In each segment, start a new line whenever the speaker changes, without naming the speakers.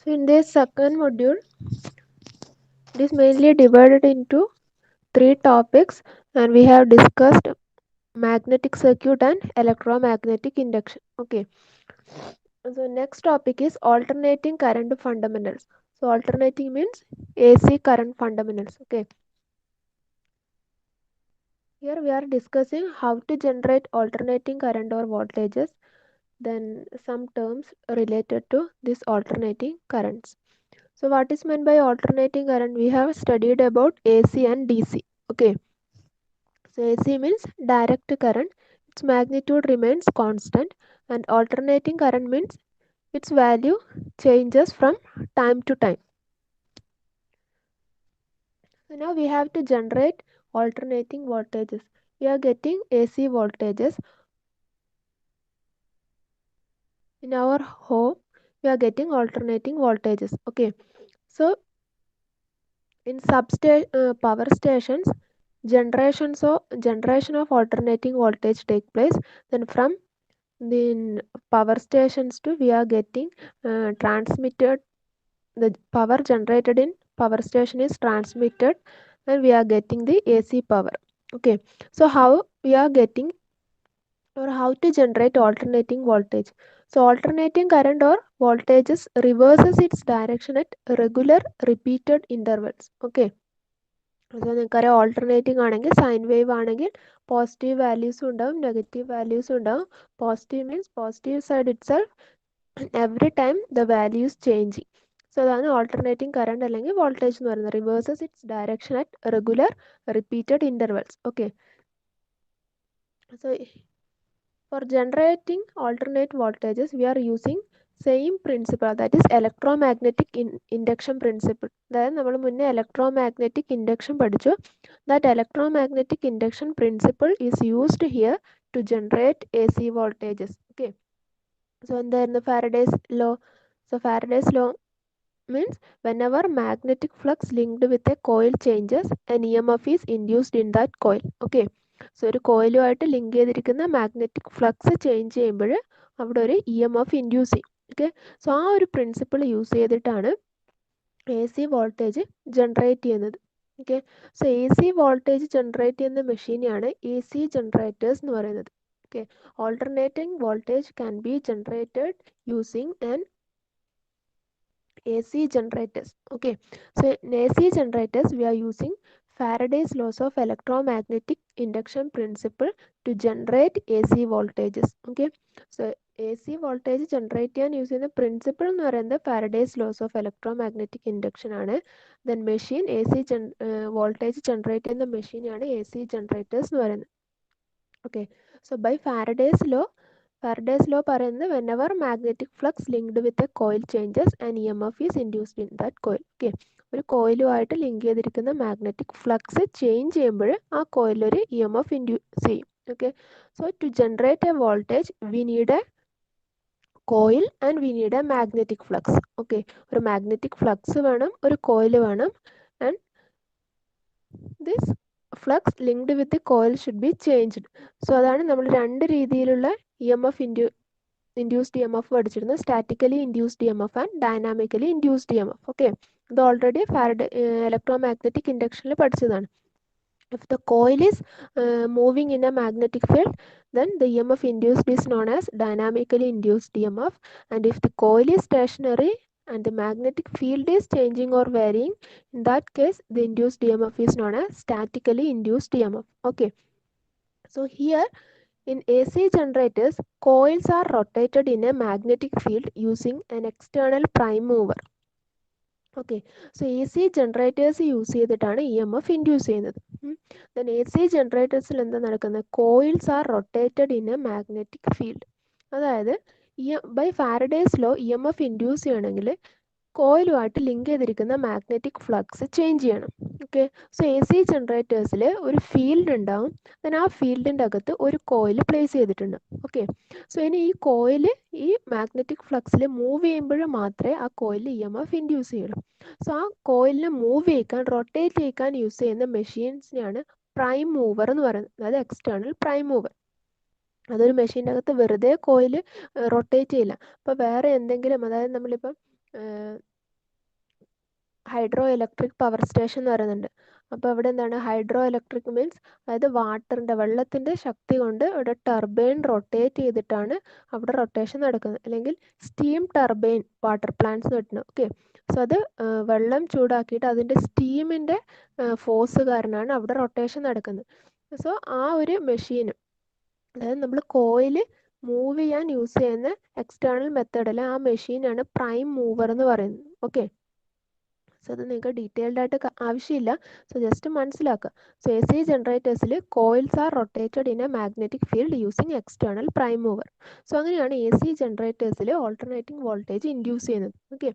So in this second module, it is mainly divided into three topics, and we have discussed magnetic circuit and electromagnetic induction. Okay. So next topic is alternating current fundamentals. So alternating means AC current fundamentals. Okay. Here we are discussing how to generate alternating current or voltages, then some terms related to this alternating currents. So what is meant by alternating current? We have studied about AC and DC. Okay. So AC means direct current. Its magnitude remains constant, and alternating current means its value changes from time to time. So now we have to generate alternating voltages. We are getting AC voltages in our home. We are getting alternating voltages. Okay. So in power stations, generation of alternating voltage take place. Then from the power stations to we are getting transmitted. The power generated in power station is transmitted, and we are getting the AC power. Okay. So how we are getting, or how to generate alternating voltage? So alternating current or voltages reverses its direction at regular repeated intervals. Okay. So നിങ്ങൾക്കറിയാം alternating ആണെങ്കിൽ sine wave ആണെങ്കിൽ positive വാല്യൂസും ഉണ്ടാവും negative വാല്യൂസും ഉണ്ടാവും. Positive means positive side it self every time the values changing. So അതാണ് alternating current അല്ലെങ്കിൽ voltage എന്ന് പറയുന്നത്. Reverses it's direction at regular repeated intervals. Okay. So for generating alternate voltages, we are using same principle, that is electromagnetic induction principle. അതായത് നമ്മൾ മുന്നേ electromagnetic induction പഠിച്ചു. That electromagnetic induction principle is used here to generate AC voltages. Okay. So എന്തായിരുന്നു Faraday's law? So Faraday's law means whenever magnetic flux linked with a coil changes, an EMF is induced in that coil. Okay. So ഒരു കോയിലുമായിട്ട് link ചെയ്തിരിക്കുന്ന magnetic flux change ചെയ്യുമ്പോൾ അവിടെ ഒരു E M F induce ചെയ്യും. Okay. So ആ ഒരു principle use ചെയ്തിട്ടാണ് എ സി വോൾട്ടേജ് ജനറേറ്റ് ചെയ്യുന്നത്. Okay. So A C voltage generate ചെയ്യുന്ന മെഷീനെയാണ് എ സി ജനറേറ്റേഴ്സ് എന്ന് പറയുന്നത്. Okay. Alternating voltage can be generated using an AC generators. Okay. So in AC generators we are using Faraday's laws of electromagnetic induction principle to generate AC voltages. Okay. So AC voltage generate ചെയ്യാൻ use ചെയ്യുന്ന principle എന്ന് പറയുന്നത് Faraday's laws of electromagnetic induction ആണ്. Then machine AC voltage generate ചെയ്യുന്ന മെഷീനാണ് AC generators എന്ന് പറയുന്നത്. Okay. So by Faraday's law പറയുന്നത് whenever magnetic flux linked with a coil changes, an EMF is induced in that coil. Okay. ഒരു കോയിലുമായിട്ട് link ചെയ്തിരിക്കുന്ന magnetic flux change ചെയ്യുമ്പോൾ ആ കോയിൽ ഒരു ഇ എം എഫ് ഇൻഡ്യൂസ് ചെയ്യും. Okay. So to generate a voltage we need a coil and we need a magnetic flux. Okay. ഒരു magnetic flux വേണം, ഒരു കോയിൽ വേണം, and this flux linked with coil should be changed. So അതാണ് നമ്മൾ രണ്ട് രീതിയിലുള്ള E M F induced E M F പഠിച്ചിരുന്നത്. Statically induced E M F and dynamically induced E M F. Okay. ഇത് already electromagnetic ഇൻഡക്ഷനിൽ പഠിച്ചതാണ്. If the coil is moving in a magnetic field, then the EMF induced is known as dynamically induced EMF. And if the coil is stationary and the magnetic field is changing or varying, in that case the induced EMF is known as statically induced EMF. Okay. So here in AC generators, coils are rotated in a magnetic field using an external prime mover. Okay. So A C generators use ചെയ്തിട്ടാണ് E M F induce ചെയ്യുന്നത്. Then A C ജനറേറ്റേഴ്സിൽ എന്താ നടക്കുന്നത്? Coils are rotated in a magnetic field. അതായത് by Faraday's law E M F induce ചെയ്യണമെങ്കിൽ കോയിലുമായിട്ട് link ചെയ്തിരിക്കുന്ന magnetic flux change ചെയ്യണം. ഓക്കെ. സോ എ സി ജനറേറ്റേഴ്സിൽ ഒരു ഫീൽഡ് ഉണ്ടാവും. ദെൻ ആ ഫീൽഡിൻ്റെ അകത്ത് ഒരു കോയിൽ പ്ലേസ് ചെയ്തിട്ടുണ്ട്. ഓക്കെ. സോ ഇനി ഈ കോയിൽ ഈ മാഗ്നറ്റിക് ഫ്ലക്സിൽ മൂവ് ചെയ്യുമ്പോൾ മാത്രമേ ആ coil E M F induce ചെയ്യുള്ളൂ. സോ ആ കോയിലിനെ മൂവ് ചെയ്യിക്കാൻ, റൊട്ടേറ്റ് ചെയ്യിക്കാൻ യൂസ് ചെയ്യുന്ന മെഷീൻസിനെയാണ് പ്രൈം മൂവർ എന്ന് പറയുന്നത്. അതായത് എക്സ്റ്റേണൽ പ്രൈം മൂവർ. അതൊരു മെഷീൻ്റെ അകത്ത് വെറുതെ കോയിൽ റൊട്ടേറ്റ് ചെയ്യില്ല. അപ്പോൾ വേറെ എന്തെങ്കിലും, അതായത് നമ്മളിപ്പം ഹൈഡ്രോ ഇലക്ട്രിക് പവർ സ്റ്റേഷൻ എന്ന് പറയുന്നുണ്ട്. അപ്പോൾ ഇവിടെ എന്താണ് ഹൈഡ്രോ ഇലക്ട്രിക് മീൻസ് അതായത് വെള്ളത്തിൻ്റെ ശക്തി കൊണ്ട് ഇവിടെ ടർബൈൻ റൊട്ടേറ്റ് ചെയ്തിട്ടാണ് അവിടെ റൊട്ടേഷൻ നടക്കുന്നത്. അല്ലെങ്കിൽ സ്റ്റീം ടർബൈൻ വാട്ടർ പ്ലാന്റ്സ് കിട്ടുന്നത്. ഓക്കെ, സോ അത് വെള്ളം ചൂടാക്കിയിട്ട് അതിൻ്റെ സ്റ്റീമിൻ്റെ ഫോഴ്സ് കാരണമാണ് അവിടെ റൊട്ടേഷൻ നടക്കുന്നത്. സോ ആ ഒരു മെഷീൻ, അതായത് നമ്മൾ കോയിൽ മൂവ് ചെയ്യാൻ യൂസ് ചെയ്യുന്ന എക്സ്റ്റേണൽ മെത്തേഡിൽ ആ മെഷീനാണ് പ്രൈം മൂവർ എന്ന് പറയുന്നത്. ഓക്കെ, സോ അത് നിങ്ങൾക്ക് ഡീറ്റെയിൽഡ് ആയിട്ട് ആവശ്യമില്ല, സോ ജസ്റ്റ് മനസ്സിലാക്കുക. സോ എ സി ജനറേറ്റേഴ്സിൽ coils are rotated in a magnetic field using external prime mover. So അങ്ങനെയാണ് എ സി ജനറേറ്റേഴ്സിൽ ഓൾട്ടർനേറ്റിംഗ് വോൾട്ടേജ് ഇൻഡ്യൂസ് ചെയ്യുന്നത്. Okay,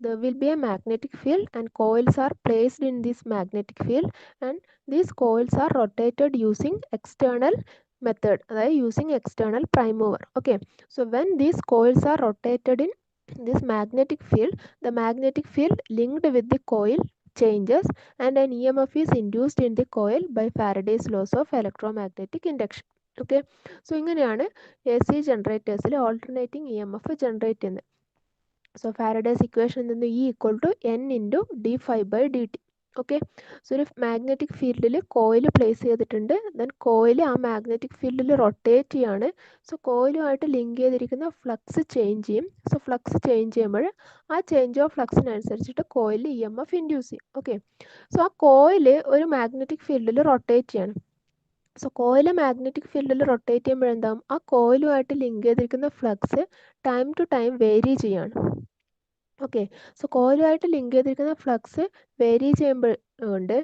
there will be a magnetic field and coils are placed in this magnetic field and these coils are rotated using external method, അതായത് using external prime mover. Okay, so when these coils are rotated in this magnetic field, the magnetic field linked with the coil changes and an EMF is induced in the coil by Faraday's laws of electromagnetic induction. Okay, so ഇങ്ങനെയാണ് A C ജനറേറ്റേഴ്സിൽ alternating E M F generate ചെയ്യുന്നത്. So Faraday's equation നിന്ന് E equal to N into D phi by D T. Okay, so ഒരു magnetic ഫീൽഡിൽ coil place ചെയ്തിട്ടുണ്ട്. Then coil ആ magnetic ഫീൽഡിൽ rotate ചെയ്യാണ്. സോ കോയിലുമായിട്ട് ലിങ്ക് ചെയ്തിരിക്കുന്ന ഫ്ലക്സ് ചേഞ്ച് ചെയ്യും. സോ ഫ്ലക്സ് ചേഞ്ച് ചെയ്യുമ്പോൾ ആ ചേഞ്ച് ഓഫ് ഫ്ലക്സിനനുസരിച്ചിട്ട് coil E M F induce ചെയ്യും. ഓക്കെ, സോ ആ കോയിൽ ഒരു മാഗ്നറ്റിക് ഫീൽഡിൽ റൊട്ടേറ്റ് ചെയ്യണം. സോ കോയിൽ മാഗ്നറ്റിക് ഫീൽഡിൽ റൊട്ടേറ്റ് ചെയ്യുമ്പോഴെന്താവും, ആ കോയിലുമായിട്ട് ലിങ്ക് ചെയ്തിരിക്കുന്ന flux time to time vary ചെയ്യാണ്. ഓക്കെ, സോ കോയിലുമായിട്ട് ലിങ്ക് ചെയ്തിരിക്കുന്ന ഫ്ലക്സ് വേരി ചെയ്യുമ്പോൾ കൊണ്ട്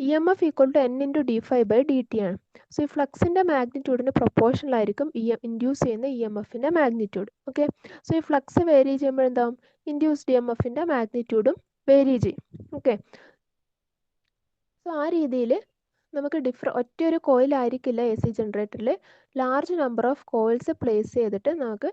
E M F equal to N into D phi by D T ആണ്. സോ ഈ ഫ്ലക്സിൻ്റെ മാഗ്നിറ്റ്യൂഡിന് പ്രൊപ്പോർഷണലായിരിക്കും ഇൻഡ്യൂസ് ചെയ്യുന്ന ഇ എം എഫിൻ്റെ മാഗ്നിറ്റ്യൂഡ്. ഓക്കെ, സോ ഈ ഫ്ലക്സ് വേരി ചെയ്യുമ്പോൾ എന്താവും, ഇൻഡ്യൂസ്ഡ് ഇ എം എഫിൻ്റെ മാഗ്നിറ്റ്യൂഡും വേരി ചെയ്യും. ഓക്കെ, സോ ആ രീതിയിൽ നമുക്ക് ഒറ്റയൊരു കോയിലായിരിക്കില്ല എ സി ജനറേറ്ററിൽ large number of coils place ചെയ്തിട്ട് നമുക്ക്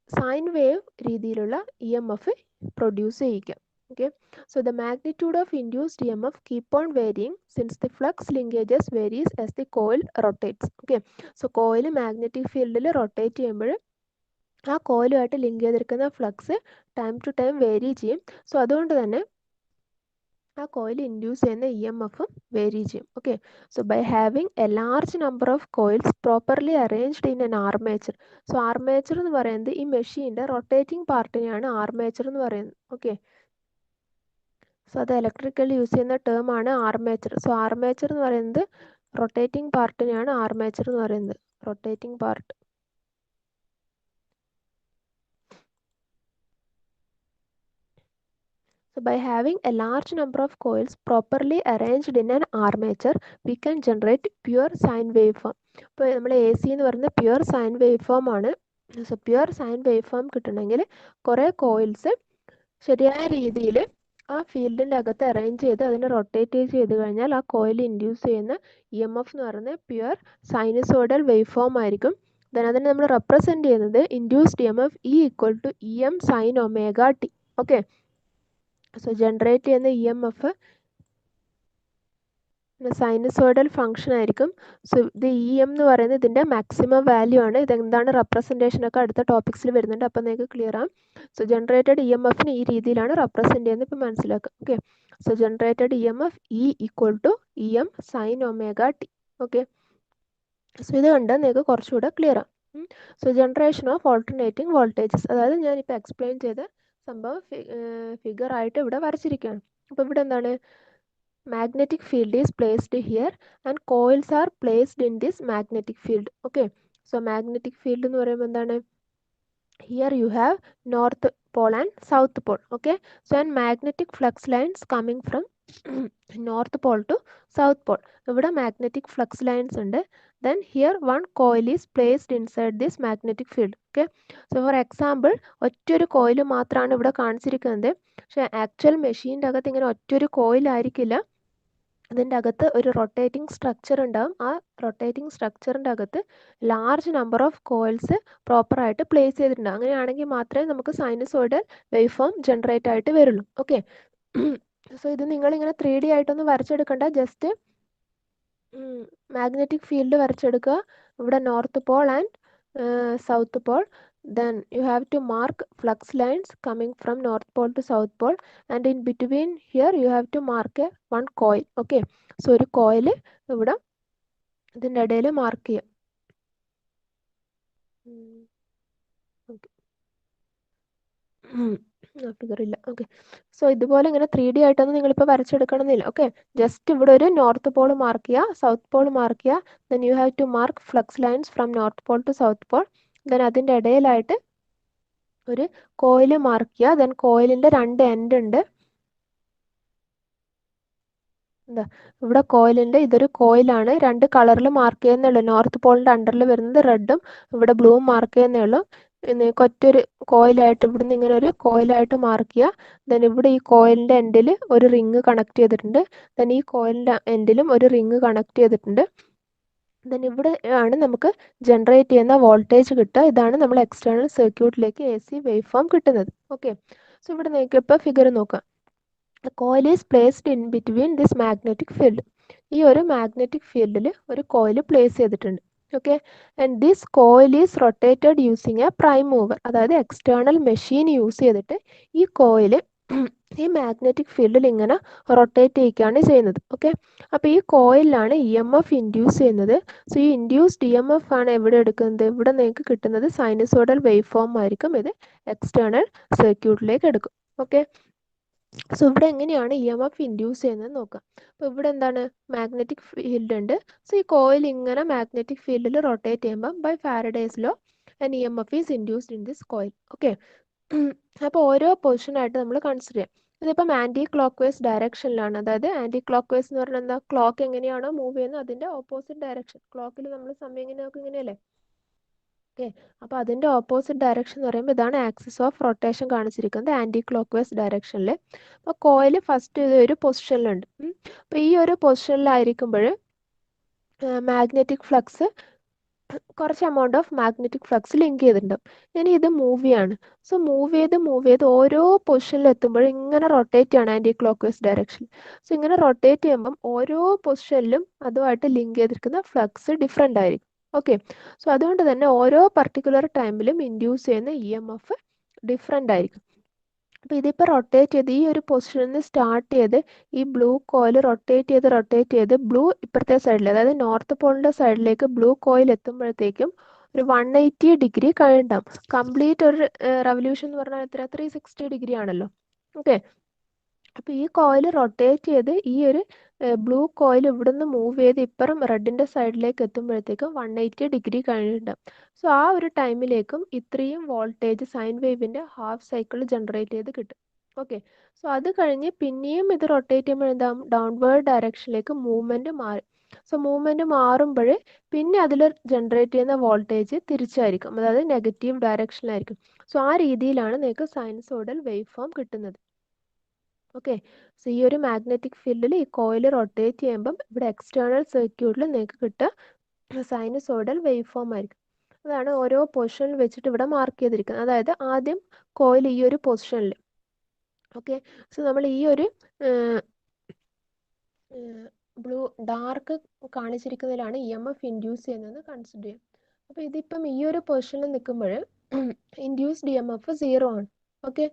സൈൻ വേവ് രീതിയിലുള്ള ഇ എം എഫ് പ്രൊഡ്യൂസ് ചെയ്യിക്കാം. Okay, so the magnitude of induced E M F keep on varying since the flux linkages varies as the coil rotates. Okay, so coil magnetic ഫീൽഡിൽ rotate ചെയ്യുമ്പോൾ ആ കോയിലുമായിട്ട് link ചെയ്തിരിക്കുന്ന flux time to time vary ചെയ്യും. So അതുകൊണ്ട് തന്നെ ആ coil induce ചെയ്യുന്ന ഇ എം എഫും വേരി ചെയ്യും. Okay, so by having a large number of coils properly arranged in an armature. So armature എന്ന് പറയുന്നത് ഈ മെഷീൻ്റെ റൊട്ടേറ്റിംഗ് പാർട്ടിനെയാണ് ആർമേച്ചർ എന്ന് പറയുന്നത്. ഓക്കെ, സോ അത് ഇലക്ട്രിക്കൽ യൂസ് ചെയ്യുന്ന ടേം ആണ് ആർമേച്ചർ. സോ ആർമേച്ചർ എന്ന് പറയുന്നത് റൊട്ടേറ്റിംഗ് പാർട്ടിനെയാണ് ആർമേച്ചർ എന്ന് പറയുന്നത്, rotating part. So by having a large number of coils properly arranged in an armature, we can generate pure sine waveform. ഇപ്പോൾ നമ്മൾ എ സി എന്ന് പറയുന്നത് പ്യുവർ സൈൻ വേവ് ഫോം ആണ്. So pure sine wave form കിട്ടണമെങ്കിൽ കുറേ coils ശരിയായ രീതിയിൽ ആ ഫീൽഡിൻ്റെ അകത്ത് അറേഞ്ച് ചെയ്ത് അതിനെ റൊട്ടേറ്റ് ചെയ്ത് കഴിഞ്ഞാൽ ആ കോയിൽ ഇൻഡ്യൂസ് ചെയ്യുന്ന ഇ എം എഫ് എന്ന് പറയുന്നത് പ്യുവർ സൈനസോയിഡൽ വേവ് ഫോം ആയിരിക്കും. ദെൻ അതിനെ നമ്മൾ റെപ്രസെൻറ്റ് ചെയ്യുന്നത് induced E M F E equal to E M sine omega T. Okay, so generate ചെയ്യുന്ന E M F sinusoidal function ആയിരിക്കും. So ഇത് ഇ എം എന്ന് പറയുന്നത് ഇതിൻ്റെ മാക്സിമം വാല്യൂ ആണ്. ഇതെന്താണ് റെപ്രസെൻറ്റേഷനൊക്കെ അടുത്ത ടോപ്പിക്സിൽ വരുന്നുണ്ട്, അപ്പോൾ നിങ്ങൾക്ക് ക്ലിയർ ആവും. സോ ജനറേറ്റഡ് ഇ എം എഫിന് ഈ രീതിയിലാണ് റെപ്രസെൻറ്റ് ചെയ്യുന്നത്, ഇപ്പോൾ മനസ്സിലാക്കുക. Okay, so generated E M F E equal to E M sine omega T. Okay, so ഇത് കണ്ട് നിങ്ങൾക്ക് കുറച്ചുകൂടെ ക്ലിയർ ആവും. So generation of alternating voltages, അതായത് ഞാനിപ്പോൾ എക്സ്പ്ലെയിൻ ചെയ്ത സംഭവം ഫിഗർ ആയിട്ട് ഇവിടെ വരച്ചിരിക്കുകയാണ്. അപ്പോൾ ഇവിടെ എന്താണ്, magnetic field is placed here and coils are placed in this magnetic field. Okay, so magnetic field എന്ന് പറയുമ്പോൾ എന്താണ്, here you have north pole and south pole. Okay, so and magnetic flux lines coming from north pole to south pole. ഇവിടെ magnetic flux lines ഉണ്ട്. Then here one coil is placed inside this magnetic field. Okay, so for example ഒറ്റൊരു coil മാത്രമാണ് ഇവിടെ കാണിച്ചിരിക്കുന്നത്. പക്ഷേ actual മെഷീൻ്റെ അകത്ത് ഇങ്ങനെ ഒറ്റൊരു കോയിൽ ആയിരിക്കില്ല, അതിൻ്റെ അകത്ത് ഒരു റൊട്ടേറ്റിംഗ് സ്ട്രക്ചർ ഉണ്ടാകും. ആ റൊട്ടേറ്റിംഗ് സ്ട്രക്ചറിൻ്റെ അകത്ത് ലാർജ് നമ്പർ ഓഫ് കോയിൽസ് പ്രോപ്പറായിട്ട് പ്ലേസ് ചെയ്തിട്ടുണ്ടാകും. അങ്ങനെയാണെങ്കിൽ മാത്രമേ നമുക്ക് സൈനസോയിഡൽ വേവ് ഫോം ജനറേറ്റ് ആയിട്ട് വരുള്ളൂ. ഓക്കെ, സോ ഇത് നിങ്ങളിങ്ങനെ 3D ആയിട്ടൊന്നും വരച്ചെടുക്കണ്ട, ജസ്റ്റ് മാഗ്നറ്റിക് ഫീൽഡ് വരച്ചെടുക്കുക. ഇവിടെ north Paul and south Paul. then you have to mark flux lines coming from north pole to south pole, and in between here you have to mark one coil. Okay, so ഒരു coil ഇവിടെ ഇതിൻ്റെ ഇടയിൽ mark ചെയ്യാം. Figure ഇല്ല. Okay, so ഇതുപോലെ ഇങ്ങനെ 3D ആയിട്ടൊന്നും നിങ്ങളിപ്പോൾ വരച്ചെടുക്കണമെന്നില്ല. ഓക്കെ, ജസ്റ്റ് ഇവിടെ ഒരു നോർത്ത് പോൾ മാർക്ക് ചെയ്യുക, സൗത്ത് പോൾ മാർക്ക് ചെയ്യുക, then you have to mark flux lines from north pole to south pole, then അതിൻ്റെ ഇടയിലായിട്ട് ഒരു കോയിൽ മാർക്ക് ചെയ്യുക, ദെൻ കോയിലിൻ്റെ 2 എൻഡ് ഉണ്ട്. എന്താ ഇവിടെ കോയിലിൻ്റെ ഇതൊരു കോയിലാണ്, 2 കളറിൽ മാർക്ക് ചെയ്യുന്നുള്ളൂ. നോർത്ത് പോളിൻ്റെ അണ്ടറിൽ വരുന്നത് റെഡും ഇവിടെ ബ്ലൂവും മാർക്ക് ചെയ്യുന്നേ ഉള്ളൂ. ഒറ്റൊരു കോയിലായിട്ട് ഇവിടുന്ന് ഇങ്ങനെ ഒരു കോയിലായിട്ട് മാർക്ക് ചെയ്യുക. ദെൻ ഇവിടെ ഈ കോയിലിൻ്റെ എൻഡിൽ ഒരു റിങ് കണക്ട് ചെയ്തിട്ടുണ്ട്, ദെൻ ഈ കോയിലിൻ്റെ എൻഡിലും ഒരു റിങ് കണക്ട് ചെയ്തിട്ടുണ്ട്. ദെൻ ഇവിടെ ആണ് നമുക്ക് ജനറേറ്റ് ചെയ്യുന്ന വോൾട്ടേജ് കിട്ടുക. ഇതാണ് നമ്മൾ എക്സ്റ്റേണൽ സർക്യൂട്ടിലേക്ക് എ സി വേവ് ഫോം കിട്ടുന്നത്. ഓക്കെ, സോ ഇവിടെ നിങ്ങൾക്ക് ഇപ്പോൾ ഫിഗർ നോക്കാം. A coil is placed in between this magnetic field. ഈ ഒരു മാഗ്നറ്റിക് ഫീൽഡിൽ ഒരു കോയിൽ പ്ലേസ് ചെയ്തിട്ടുണ്ട്. Okay, and this coil is rotated using a prime mover, അതായത് എക്സ്റ്റേണൽ മെഷീൻ യൂസ് ചെയ്തിട്ട് ഈ കോയിൽ ഈ മാഗ്നറ്റിക് ഫീൽഡിൽ ഇങ്ങനെ റൊട്ടേറ്റ് ചെയ്യിക്കുകയാണ് ചെയ്യുന്നത്. ഓക്കെ, അപ്പോൾ ഈ കോയിലാണ് ഇ എം എഫ് ഇൻഡ്യൂസ് ചെയ്യുന്നത്. സോ ഈ ഇൻഡ്യൂസ്ഡ് ഇ എം എഫ് ആണ് എവിടെ എടുക്കുന്നത്, ഇവിടെ നിങ്ങൾക്ക് കിട്ടുന്നത് സൈനസോഡൽ വേവ് ഫോം ആയിരിക്കും. ഇത് എക്സ്റ്റേണൽ സർക്യൂട്ടിലേക്ക് എടുക്കും. ഓക്കെ, സോ ഇവിടെ എങ്ങനെയാണ് ഇ എം എഫ് ഇൻഡ്യൂസ് ചെയ്യുന്നത് നോക്കാം. അപ്പോൾ ഇവിടെ എന്താണ്, മാഗ്നറ്റിക് ഫീൽഡ് ഉണ്ട്. സോ ഈ കോയിൽ ഇങ്ങനെ മാഗ്നറ്റിക് ഫീൽഡിൽ റൊട്ടേറ്റ് ചെയ്യുമ്പോൾ by Faraday's law and E M F is induced in this coil. Okay, അപ്പോൾ ഓരോ പൊസിഷനായിട്ട് നമ്മൾ കൺസിഡർ ചെയ്യാം. ഇതിപ്പം ആൻറ്റി ക്ലോക്ക് വൈസ് ഡയറക്ഷനിലാണ്, അതായത് ആൻറ്റി ക്ലോക്ക് വൈസ് എന്ന് പറഞ്ഞാൽ എന്താ, ക്ലോക്ക് എങ്ങനെയാണോ മൂവ് ചെയ്യുന്നത് അതിൻ്റെ ഓപ്പോസിറ്റ് ഡയറക്ഷൻ. ക്ലോക്കിൽ നമ്മൾ സമയം ഇങ്ങനെ നോക്കും, ഇങ്ങനെയല്ലേ. ഓക്കെ, അപ്പോൾ അതിൻ്റെ ഓപ്പോസിറ്റ് ഡയറക്ഷൻ എന്ന് പറയുമ്പോൾ ഇതാണ് ആക്സിസ് ഓഫ് റൊട്ടേഷൻ കാണിച്ചിരിക്കുന്നത് ആൻറ്റി ക്ലോക്ക് വൈസ് ഡയറക്ഷനിൽ. അപ്പോൾ കോയിൽ ഫസ്റ്റ് ഒരു പൊസിഷനിലുണ്ട്. അപ്പോൾ ഈ ഒരു പൊസിഷനിലായിരിക്കുമ്പോൾ മാഗ്നറ്റിക് ഫ്ലക്സ് കുറച്ച് amount of magnetic flux link ചെയ്തിട്ടുണ്ടാവും. ഇനി ഇത് മൂവ് ചെയ്യാണ്. സോ മൂവ് ചെയ്ത് ഓരോ പൊസിഷനിൽ എത്തുമ്പോൾ ഇങ്ങനെ റൊട്ടേറ്റ് ചെയ്യണം anticlockwise direction. So ഇങ്ങനെ റൊട്ടേറ്റ് ചെയ്യുമ്പം ഓരോ പൊസിഷനിലും അതുമായിട്ട് ലിങ്ക് ചെയ്തിരിക്കുന്ന ഫ്ലക്സ് ഡിഫറെൻ്റ് ആയിരിക്കും. ഓക്കെ, സോ അതുകൊണ്ട് തന്നെ ഓരോ പർട്ടിക്കുലർ ടൈമിലും ഇൻഡ്യൂസ് ചെയ്യുന്ന ഇ എം എഫ് ഡിഫറെൻ്റ് ആയിരിക്കും. അപ്പോൾ ഇതിപ്പോൾ റൊട്ടേറ്റ് ചെയ്ത് ഈ ഒരു പൊസിഷനിൽ നിന്ന് സ്റ്റാർട്ട് ചെയ്ത് ഈ ബ്ലൂ കോയിൽ റൊട്ടേറ്റ് ചെയ്ത് ബ്ലൂ ഇപ്പുറത്തെ സൈഡിൽ, അതായത് നോർത്ത് പോളിൻ്റെ സൈഡിലേക്ക് ബ്ലൂ കോയിൽ എത്തുമ്പോഴത്തേക്കും ഒരു 180 ഡിഗ്രി കഴിഞ്ഞിട്ടുണ്ടാവും. കംപ്ലീറ്റ് ഒരു റെവല്യൂഷൻ എന്ന് പറഞ്ഞാൽ എത്ര, 360 ഡിഗ്രി ആണല്ലോ. ഓക്കെ, അപ്പോൾ ഈ കോയിൽ റൊട്ടേറ്റ് ചെയ്ത് ഈ ഒരു ബ്ലൂ കോയിൽ ഇവിടുന്ന് മൂവ് ചെയ്ത് ഇപ്പുറം റെഡിൻ്റെ സൈഡിലേക്ക് എത്തുമ്പോഴത്തേക്കും 180 ഡിഗ്രി കഴിഞ്ഞിട്ടുണ്ടാവും. സോ ആ ഒരു ടൈമിലേക്കും ഇത്രയും വോൾട്ടേജ് സൈൻ വേവിൻ്റെ ഹാഫ് സൈക്കിൾ ജനറേറ്റ് ചെയ്ത് കിട്ടും. ഓക്കെ, സോ അത് കഴിഞ്ഞ് പിന്നെയും ഇത് റൊട്ടേറ്റ് ചെയ്യുമ്പോൾ എന്താകും, ഡൗൺവേർഡ് ഡയറക്ഷനിലേക്ക് മൂവ്മെൻറ്റ് മാറി. സോ മൂവ്മെൻറ്റ് മാറുമ്പോൾ പിന്നെ അതിൽ ജനറേറ്റ് ചെയ്യുന്ന വോൾട്ടേജ് തിരിച്ചായിരിക്കും, അതായത് നെഗറ്റീവ് ഡയറക്ഷനിലായിരിക്കും. സോ ആ രീതിയിലാണ് നിങ്ങൾക്ക് സൈനസോഡൽ വേവ് ഫോം കിട്ടുന്നത്. ഓക്കെ, സോ ഈ ഒരു മാഗ്നറ്റിക് ഫീൽഡിൽ ഈ കോയിൽ റൊട്ടേറ്റ് ചെയ്യുമ്പം ഇവിടെ എക്സ്റ്റേണൽ സർക്യൂട്ടിൽ നിങ്ങൾക്ക് കിട്ടുക സൈനസോഡൽ വേവ് ഫോം ആയിരിക്കും. അതാണ് ഓരോ പൊസിഷനിൽ വെച്ചിട്ട് ഇവിടെ മാർക്ക് ചെയ്തിരിക്കുന്നത്. അതായത് ആദ്യം കോയിൽ ഈ ഒരു പൊസിഷനിൽ. ഓക്കെ, സോ നമ്മൾ ഈ ഒരു ബ്ലൂ ഡാർക്ക് കാണിച്ചിരിക്കുന്നതിലാണ് ഇ എം എഫ് ഇൻഡ്യൂസ് ചെയ്യുന്നത് കൺസിഡർ ചെയ്യാം. അപ്പോൾ ഇതിപ്പം ഈ ഒരു പൊസിഷനിൽ നിൽക്കുമ്പോൾ ഇൻഡ്യൂസ്ഡ് ഇ എം എഫ് 0 ആണ്. ഓക്കെ,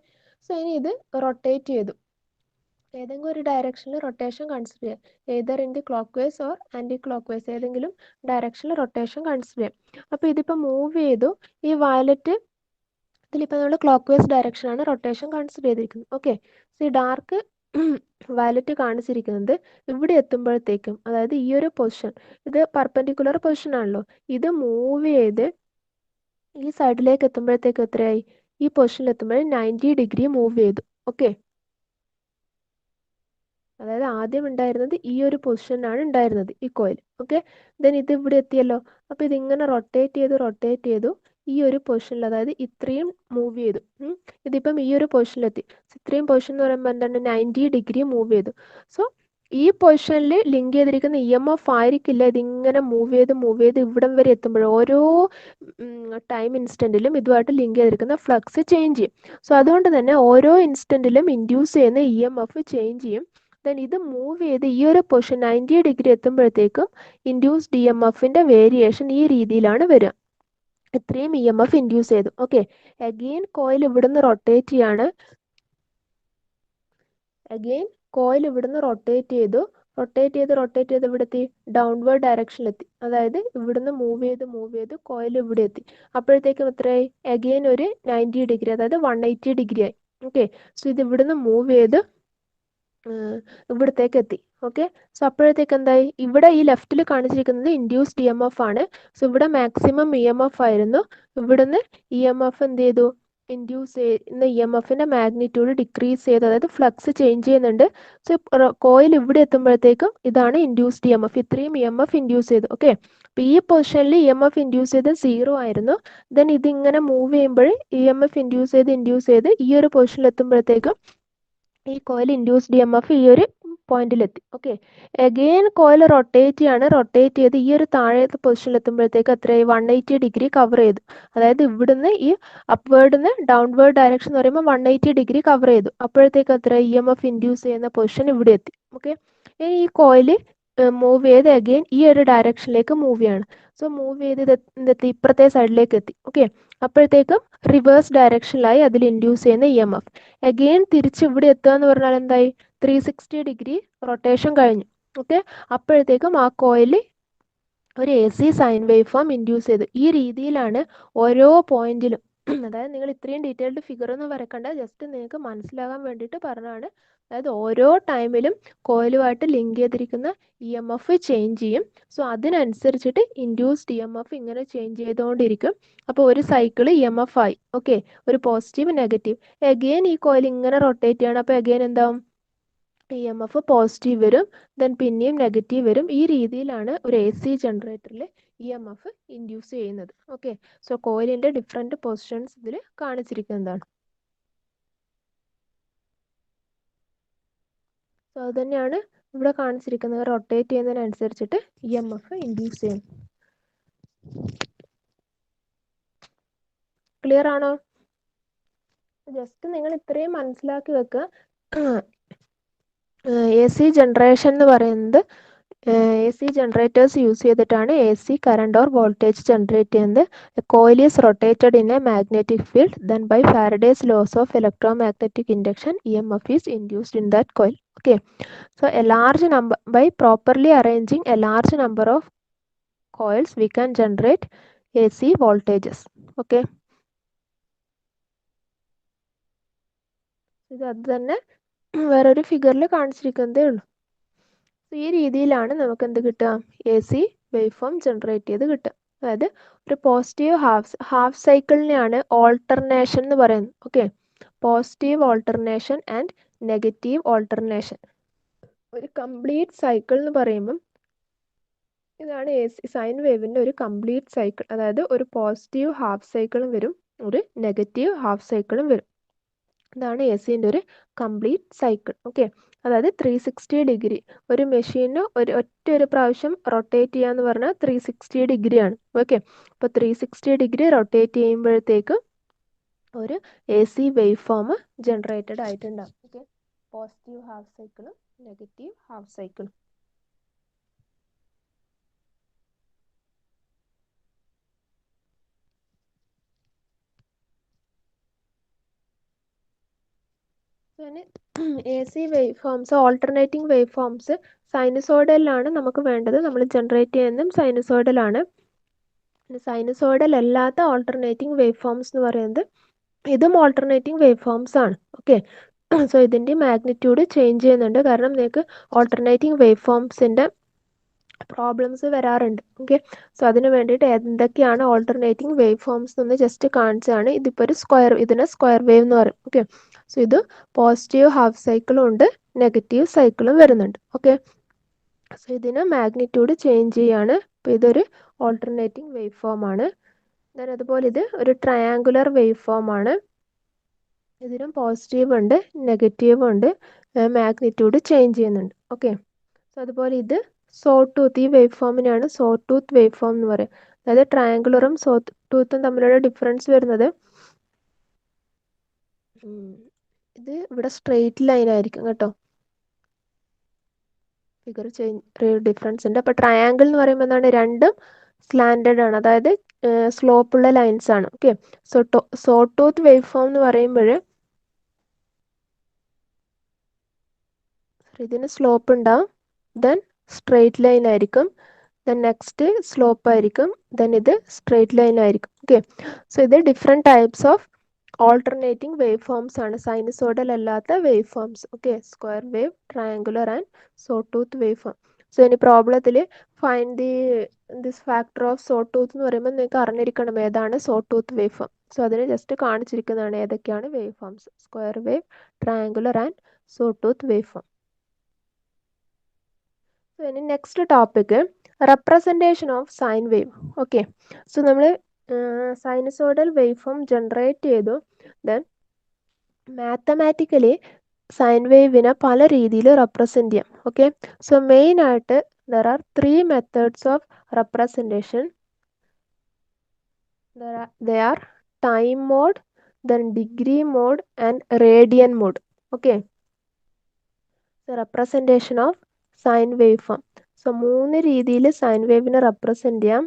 സോ ഇനി ഇത് റൊട്ടേറ്റ് ചെയ്തു, ഏതെങ്കിലും ഒരു ഡയറക്ഷനിൽ റൊട്ടേഷൻ കൺസിഡർ ചെയ്യാം, either in the clockwise or anticlockwise, ഏതെങ്കിലും ഡയറക്ഷനിൽ റൊട്ടേഷൻ കൺസിഡർ ചെയ്യാം. അപ്പോൾ ഇതിപ്പോൾ മൂവ് ചെയ്തു, ഈ വയലറ്റ് ഇതിലിപ്പോൾ നമ്മൾ ക്ലോക്ക് വൈസ് ഡയറക്ഷനാണ് റൊട്ടേഷൻ കൺസിഡർ ചെയ്തിരിക്കുന്നത്. ഓക്കെ, സോ ഈ ഡാർക്ക് വയലറ്റ് കാണിച്ചിരിക്കുന്നത് ഇവിടെ എത്തുമ്പോഴത്തേക്കും, അതായത് ഈ ഒരു പൊസിഷൻ, ഇത് പെർപെൻഡിക്കുലർ പൊസിഷൻ ആണല്ലോ, ഇത് മൂവ് ചെയ്ത് ഈ സൈഡിലേക്ക് എത്തുമ്പോഴത്തേക്കും എത്രയായി, ഈ പൊസിഷനിൽ എത്തുമ്പോൾ 90 ഡിഗ്രി മൂവ് ചെയ്തു. ഓക്കെ, അതായത് ആദ്യം ഉണ്ടായിരുന്നത് ഈ ഒരു പൊസിഷനാണ് ഉണ്ടായിരുന്നത് ഈ കോയിൽ. ഓക്കെ, ദെൻ ഇത് ഇവിടെ എത്തിയല്ലോ. അപ്പോൾ ഇതിങ്ങനെ റൊട്ടേറ്റ് ചെയ്തു ഈ ഒരു പൊസിഷനിൽ, അതായത് ഇത്രയും മൂവ് ചെയ്തു. ഇതിപ്പം ഈ ഒരു പൊസിഷനിലെത്തി. ഇത്രയും പൊസിഷൻ എന്ന് പറയുമ്പോൾ എന്താണ്, 90 ഡിഗ്രി മൂവ് ചെയ്തു. സോ ഈ പൊസിഷനിൽ ലിങ്ക് ചെയ്തിരിക്കുന്ന ഇ എം എഫ് ആയിരിക്കില്ല ഇതിങ്ങനെ മൂവ് ചെയ്ത് ഇവിടം വരെ എത്തുമ്പോൾ ഓരോ ടൈം ഇൻസ്റ്റൻറ്റിലും ഇതുമായിട്ട് ലിങ്ക് ചെയ്തിരിക്കുന്ന ഫ്ലക്സ് ചേഞ്ച് ചെയ്യും. സോ അതുകൊണ്ട് തന്നെ ഓരോ ഇൻസ്റ്റൻറ്റിലും ഇൻഡ്യൂസ് ചെയ്യുന്ന ഇ എം എഫ് ചേഞ്ച് ചെയ്യും. ദെൻ ഇത് മൂവ് ചെയ്ത് ഈ ഒരു പൊസിഷൻ 90 ഡിഗ്രി എത്തുമ്പോഴത്തേക്കും ഇൻഡ്യൂസ്ഡ് ഇ എം എഫിൻ്റെ വേരിയേഷൻ ഈ രീതിയിലാണ് വരിക. ഇത്രയും ഇ എം എഫ് ഇൻഡ്യൂസ് ചെയ്തു. ഓക്കെ, അഗെയിൻ കോയിൽ ഇവിടുന്ന് റൊട്ടേറ്റ് ചെയ്യാണ്. അഗെയിൻ കോയിൽ ഇവിടുന്ന് റൊട്ടേറ്റ് ചെയ്ത് ഇവിടെത്തി ഡൗൺവേർഡ് ഡയറക്ഷനിലെത്തി. അതായത് ഇവിടുന്ന് മൂവ് ചെയ്ത് കോയിൽ ഇവിടെ എത്തി. അപ്പോഴത്തേക്കും എത്രയായി? അഗെയിൻ ഒരു 90 ഡിഗ്രി, അതായത് 180 ഡിഗ്രി ആയി. ഓക്കെ, സോ ഇത് ഇവിടുന്ന് മൂവ് ചെയ്ത് ഇവിടത്തേക്ക് എത്തി. ഓക്കെ, സോ അപ്പോഴത്തേക്ക് എന്തായി? ഇവിടെ ഈ ലെഫ്റ്റിൽ കാണിച്ചിരിക്കുന്നത് ഇൻഡ്യൂസ്ഡ് ഇ എം എഫ് ആണ്. സോ ഇവിടെ മാക്സിമം ഇ എം എഫ് ആയിരുന്നു. ഇവിടുന്ന് ഇ എം എഫ് എന്ത് ചെയ്തു? ഇൻഡ്യൂസ് ചെയ്യുന്ന ഇ എം എഫിന്റെ മാഗ്നിറ്റ്യൂഡ് ഡിക്രീസ് ചെയ്ത്, അതായത് ഫ്ലക്സ് ചേഞ്ച് ചെയ്യുന്നുണ്ട്. സോ കോയിൽ ഇവിടെ എത്തുമ്പോഴത്തേക്കും ഇതാണ് ഇൻഡ്യൂസ്ഡ് ഇ എം എഫ്. ഇത്രയും ഇ എം എഫ് ഇൻഡ്യൂസ് ചെയ്തു. ഓക്കെ, അപ്പോൾ ഈ പൊസിഷനിൽ ഇ എം എഫ് ഇൻഡ്യൂസ് ചെയ്ത് 0 ആയിരുന്നു. ദെൻ ഇതിങ്ങനെ മൂവ് ചെയ്യുമ്പോൾ ഇ എം എഫ് ഇൻഡ്യൂസ് ചെയ്ത് ഈ ഒരു പൊസിഷനിൽ എത്തുമ്പോഴത്തേക്കും ഈ coil induced E M F ഈ ഒരു പോയിന്റിലെത്തി. ഓക്കെ, അഗെയിൻ കോയിൽ റൊട്ടേറ്റ് ചെയ്ത് ഈ ഒരു താഴത്തെ പൊസിഷനിൽ എത്തുമ്പോഴത്തേക്ക് എത്രയായി? 180 ഡിഗ്രി കവർ ചെയ്തു. അതായത് ഇവിടുന്ന് ഈ അപ്വേർഡിന്ന് ഡൗൺവേർഡ് ഡയറക്ഷൻ എന്ന് പറയുമ്പോൾ 180 ഡിഗ്രി കവർ ചെയ്തു. അപ്പോഴത്തേക്ക് എത്ര? ഇ എം എഫ് ഇൻഡ്യൂസ് ചെയ്യുന്ന പൊസിഷൻ ഇവിടെ എത്തി. ഓക്കെ, ഇനി ഈ കോയിൽ മൂവ് ചെയ്ത് അഗെയിൻ ഈ ഒരു ഡയറക്ഷനിലേക്ക് മൂവ് ചെയ്യാണ്. സോ മൂവ് ചെയ്ത് ഇതെത്തി ഇപ്പുറത്തെ സൈഡിലേക്ക് എത്തി. ഓക്കെ, അപ്പോഴത്തേക്കും റിവേഴ്സ് ഡയറക്ഷനിലായി അതിൽ ഇൻഡ്യൂസ് ചെയ്യുന്ന ഇ എം എഫ്. അഗെയിൻ തിരിച്ച് ഇവിടെ എത്തുക എന്ന് പറഞ്ഞാൽ എന്തായി? 360 ഡിഗ്രി റൊട്ടേഷൻ കഴിഞ്ഞു. ഓക്കെ, അപ്പോഴത്തേക്കും ആ കോയിൽ ഒരു A C sine wave form induce ചെയ്തു. ഈ രീതിയിലാണ് ഓരോ പോയിന്റിലും, അതായത് നിങ്ങൾ ഇത്രയും ഡീറ്റെയിൽഡ് ഫിഗർ ഒന്നും വരക്കണ്ട, ജസ്റ്റ് നിങ്ങൾക്ക് മനസ്സിലാകാൻ വേണ്ടിയിട്ട് പറഞ്ഞതാണ്. അതായത് ഓരോ ടൈമിലും കോയിലുമായിട്ട് ലിങ്ക് ചെയ്തിരിക്കുന്ന ഇ എം എഫ് ചേഞ്ച് ചെയ്യും. സോ അതിനനുസരിച്ചിട്ട് ഇൻഡ്യൂസ്ഡ് ഇ എം എഫ് ഇങ്ങനെ ചേഞ്ച് ചെയ്തുകൊണ്ടിരിക്കും. അപ്പോൾ ഒരു സൈക്കിൾ ഇ എം എഫ് ആയി. ഓക്കെ, ഒരു പോസിറ്റീവ് നെഗറ്റീവ്. അഗെയിൻ ഈ കോയിൽ ഇങ്ങനെ റൊട്ടേറ്റ് ചെയ്യണം. അപ്പോൾ അഗെയിൻ എന്താവും? ഇ എം എഫ് പോസിറ്റീവ് വരും, ദെൻ പിന്നെയും നെഗറ്റീവ് വരും. ഈ രീതിയിലാണ് ഒരു എ സി ജനറേറ്ററിൽ ഇ എം എഫ് ഇൻഡ്യൂസ് ചെയ്യുന്നത്. ഓക്കെ, സോ കോയിലിൻ്റെ ഡിഫറെൻറ്റ് പൊസിഷൻസ് ഇതിൽ കാണിച്ചിരിക്കുന്നതാണ്. സോ അത് തന്നെയാണ് ഇവിടെ കാണിച്ചിരിക്കുന്നത്. റൊട്ടേറ്റ് ചെയ്യുന്നതിനനുസരിച്ചിട്ട് ഇ എം എഫ് ഇൻഡ്യൂസ് ചെയ്യും. ക്ലിയർ ആണോ? ജസ്റ്റ് നിങ്ങൾ ഇത്രയും മനസ്സിലാക്കി വെക്കുക. എ സി ജനറേഷൻ എന്ന് പറയുന്നത് എ സി ജനറേറ്റേഴ്സ് യൂസ് ചെയ്തിട്ടാണ് A C current or voltage generate ചെയ്യുന്നത്. Coil is rotated in a magnetic field, then by Faraday's laws of electromagnetic induction E M F is induced in that coil. Okay, so a large number by properly arranging a large number of coils we can generate AC voltages. Okay, ഇത് അത് തന്നെ വേറൊരു ഫിഗറിൽ കാണിച്ചിരിക്കുന്നതേ ഉള്ളൂ. ഈ രീതിയിലാണ് നമുക്ക് എന്ത് കിട്ടുക? A C wave form generate ചെയ്ത് കിട്ടുക. അതായത് ഒരു പോസിറ്റീവ് ഹാഫ് സൈക്കിളിനെയാണ് ഓൾട്ടർനേഷൻ എന്ന് പറയുന്നത്. Okay, positive alternation and negative alternation. ഒരു കംപ്ലീറ്റ് സൈക്കിൾ എന്ന് പറയുമ്പം ഇതാണ് എ സി സൈൻ വേവിൻ്റെ ഒരു കംപ്ലീറ്റ് സൈക്കിൾ. അതായത് ഒരു പോസിറ്റീവ് ഹാഫ് സൈക്കിളും വരും, ഒരു നെഗറ്റീവ് ഹാഫ് സൈക്കിളും വരും. ഇതാണ് എ സിൻ്റെ ഒരു കംപ്ലീറ്റ് സൈക്കിൾ. ഓക്കെ, അതായത് 360 ഡിഗ്രി ഒരു മെഷീന് ഒറ്റ ഒരു പ്രാവശ്യം റൊട്ടേറ്റ് ചെയ്യാന്ന് പറഞ്ഞാൽ 360 ഡിഗ്രിയാണ്. ഓക്കെ, അപ്പോൾ 360 ഡിഗ്രി റൊട്ടേറ്റ് ചെയ്യുമ്പോഴത്തേക്ക് ഒരു A C wave form generated ആയിട്ടുണ്ടാകും. ഓക്കെ, പോസിറ്റീവ് ഹാഫ് സൈക്കിളും നെഗറ്റീവ് ഹാഫ് സൈക്കിളും. പിന്നെ A C wave forms, alternating wave forms സൈനുസോയിഡലിലാണ് നമുക്ക് വേണ്ടത്. നമ്മൾ ജനറേറ്റ് ചെയ്യുന്നതും സൈനുസോയിഡലാണ്. സൈനുസോയിഡൽ അല്ലാത്ത ഓൾട്ടർനേറ്റിംഗ് വേവ് ഫോംസ് എന്ന് പറയുന്നത് ഇതും ഓൾട്ടർനേറ്റിംഗ് വേവ് ഫോംസ് ആണ്. ഓക്കെ, സോ ഇതിൻ്റെ മാഗ്നിറ്റ്യൂഡ് ചേഞ്ച് ചെയ്യുന്നുണ്ട്. കാരണം നിങ്ങൾക്ക് ഓൾട്ടർനേറ്റിംഗ് വേവ് ഫോംസിൻ്റെ പ്രോബ്ലംസ് വരാറുണ്ട്. ഓക്കെ, സോ അതിന് വേണ്ടിയിട്ട് എന്തൊക്കെയാണ് ഓൾട്ടർനേറ്റിംഗ് വേവ് ഫോംസ് എന്ന് ജസ്റ്റ് കാണിച്ചാണ്. ഇതിപ്പോൾ ഒരു ഇതിനെ സ്ക്വയർ വേവ് എന്ന് പറയും. ഓക്കെ, സോ ഇത് പോസിറ്റീവ് ഹാഫ് സൈക്കിളും ഉണ്ട്, നെഗറ്റീവ് സൈക്കിളും വരുന്നുണ്ട്. ഓക്കെ, സോ ഇതിന് മാഗ്നിറ്റ്യൂഡ് ചേഞ്ച് ചെയ്യാണ്. അപ്പോൾ ഇതൊരു ഓൾട്ടർനേറ്റിംഗ് വേവ് ഫോം ആണ്. ദെൻ അതുപോലെ ഇത് ഒരു ട്രയാങ്കുലർ വേവ് ഫോം ആണ്. ഇതിനും പോസിറ്റീവ് ഉണ്ട്, നെഗറ്റീവ് ഉണ്ട്, മാഗ്നിറ്റ്യൂഡ് ചേഞ്ച് ചെയ്യുന്നുണ്ട്. ഓക്കെ, സോ അതുപോലെ ഇത് സോ ടൂത്ത്, ഈ വേവ് ഫോമിനാണ് സോ ടൂത്ത് വേവ് ഫോം എന്ന് പറയും. അതായത് ട്രയാങ്കുലറും സോ ടൂത്തും തമ്മിലുള്ള ഡിഫറൻസ് വരുന്നത് ഇത് ഇവിടെ സ്ട്രെയിറ്റ് ലൈൻ ആയിരിക്കും കേട്ടോ. ഫിഗർ ഡിഫറൻസ് ഉണ്ട്. അപ്പോൾ ട്രയാങ്കിൾ എന്ന് പറയുമ്പോൾ എന്താണ്? രണ്ടും സ്ലാൻഡഡ് ആണ്, അതായത് സ്ലോപ്പുള്ള ലൈൻസ് ആണ്. Okay, sawtooth wave form എന്ന് പറയുമ്പോൾ ഇതിന് സ്ലോപ്പ് ഉണ്ടാവും, ദെൻ സ്ട്രെയിറ്റ് ലൈൻ ആയിരിക്കും, ദെൻ നെക്സ്റ്റ് സ്ലോപ്പ് ആയിരിക്കും, ദെൻ ഇത് സ്ട്രെയിറ്റ് ലൈൻ ആയിരിക്കും. ഓക്കെ, സോ ഇത് different types of alternating wave forms ആണ്, സൈനസോഡൽ അല്ലാത്ത wave forms. Okay, square wave, triangular and sawtooth wave form. So ഇനി പ്രോബ്ലത്തിൽ find this factor of sawtooth എന്ന് പറയുമ്പോൾ നിങ്ങൾക്ക് അറിഞ്ഞിരിക്കണം ഏതാണ് sawtooth wave form. So അതിന് ജസ്റ്റ് കാണിച്ചിരിക്കുന്നതാണ് ഏതൊക്കെയാണ് wave forms: square wave, triangular and sawtooth wave form. So ഇനി next topic representation of sine wave. Okay, so നമ്മൾ സൈനസോഡൽ വേവ് ഫോം ജനറേറ്റ് ചെയ്തു, ദെൻ മാത്തമാറ്റിക്കലി സൈൻ വേവിനെ പല രീതിയിൽ represent ചെയ്യാം. ഓക്കെ, സോ മെയിൻ ആയിട്ട് there are 3 methods of representation. They are time mode, then degree mode and radian mode. Okay, representation of sine wave form. So 3 രീതിയിൽ sign വേവിനെ represent ചെയ്യാം.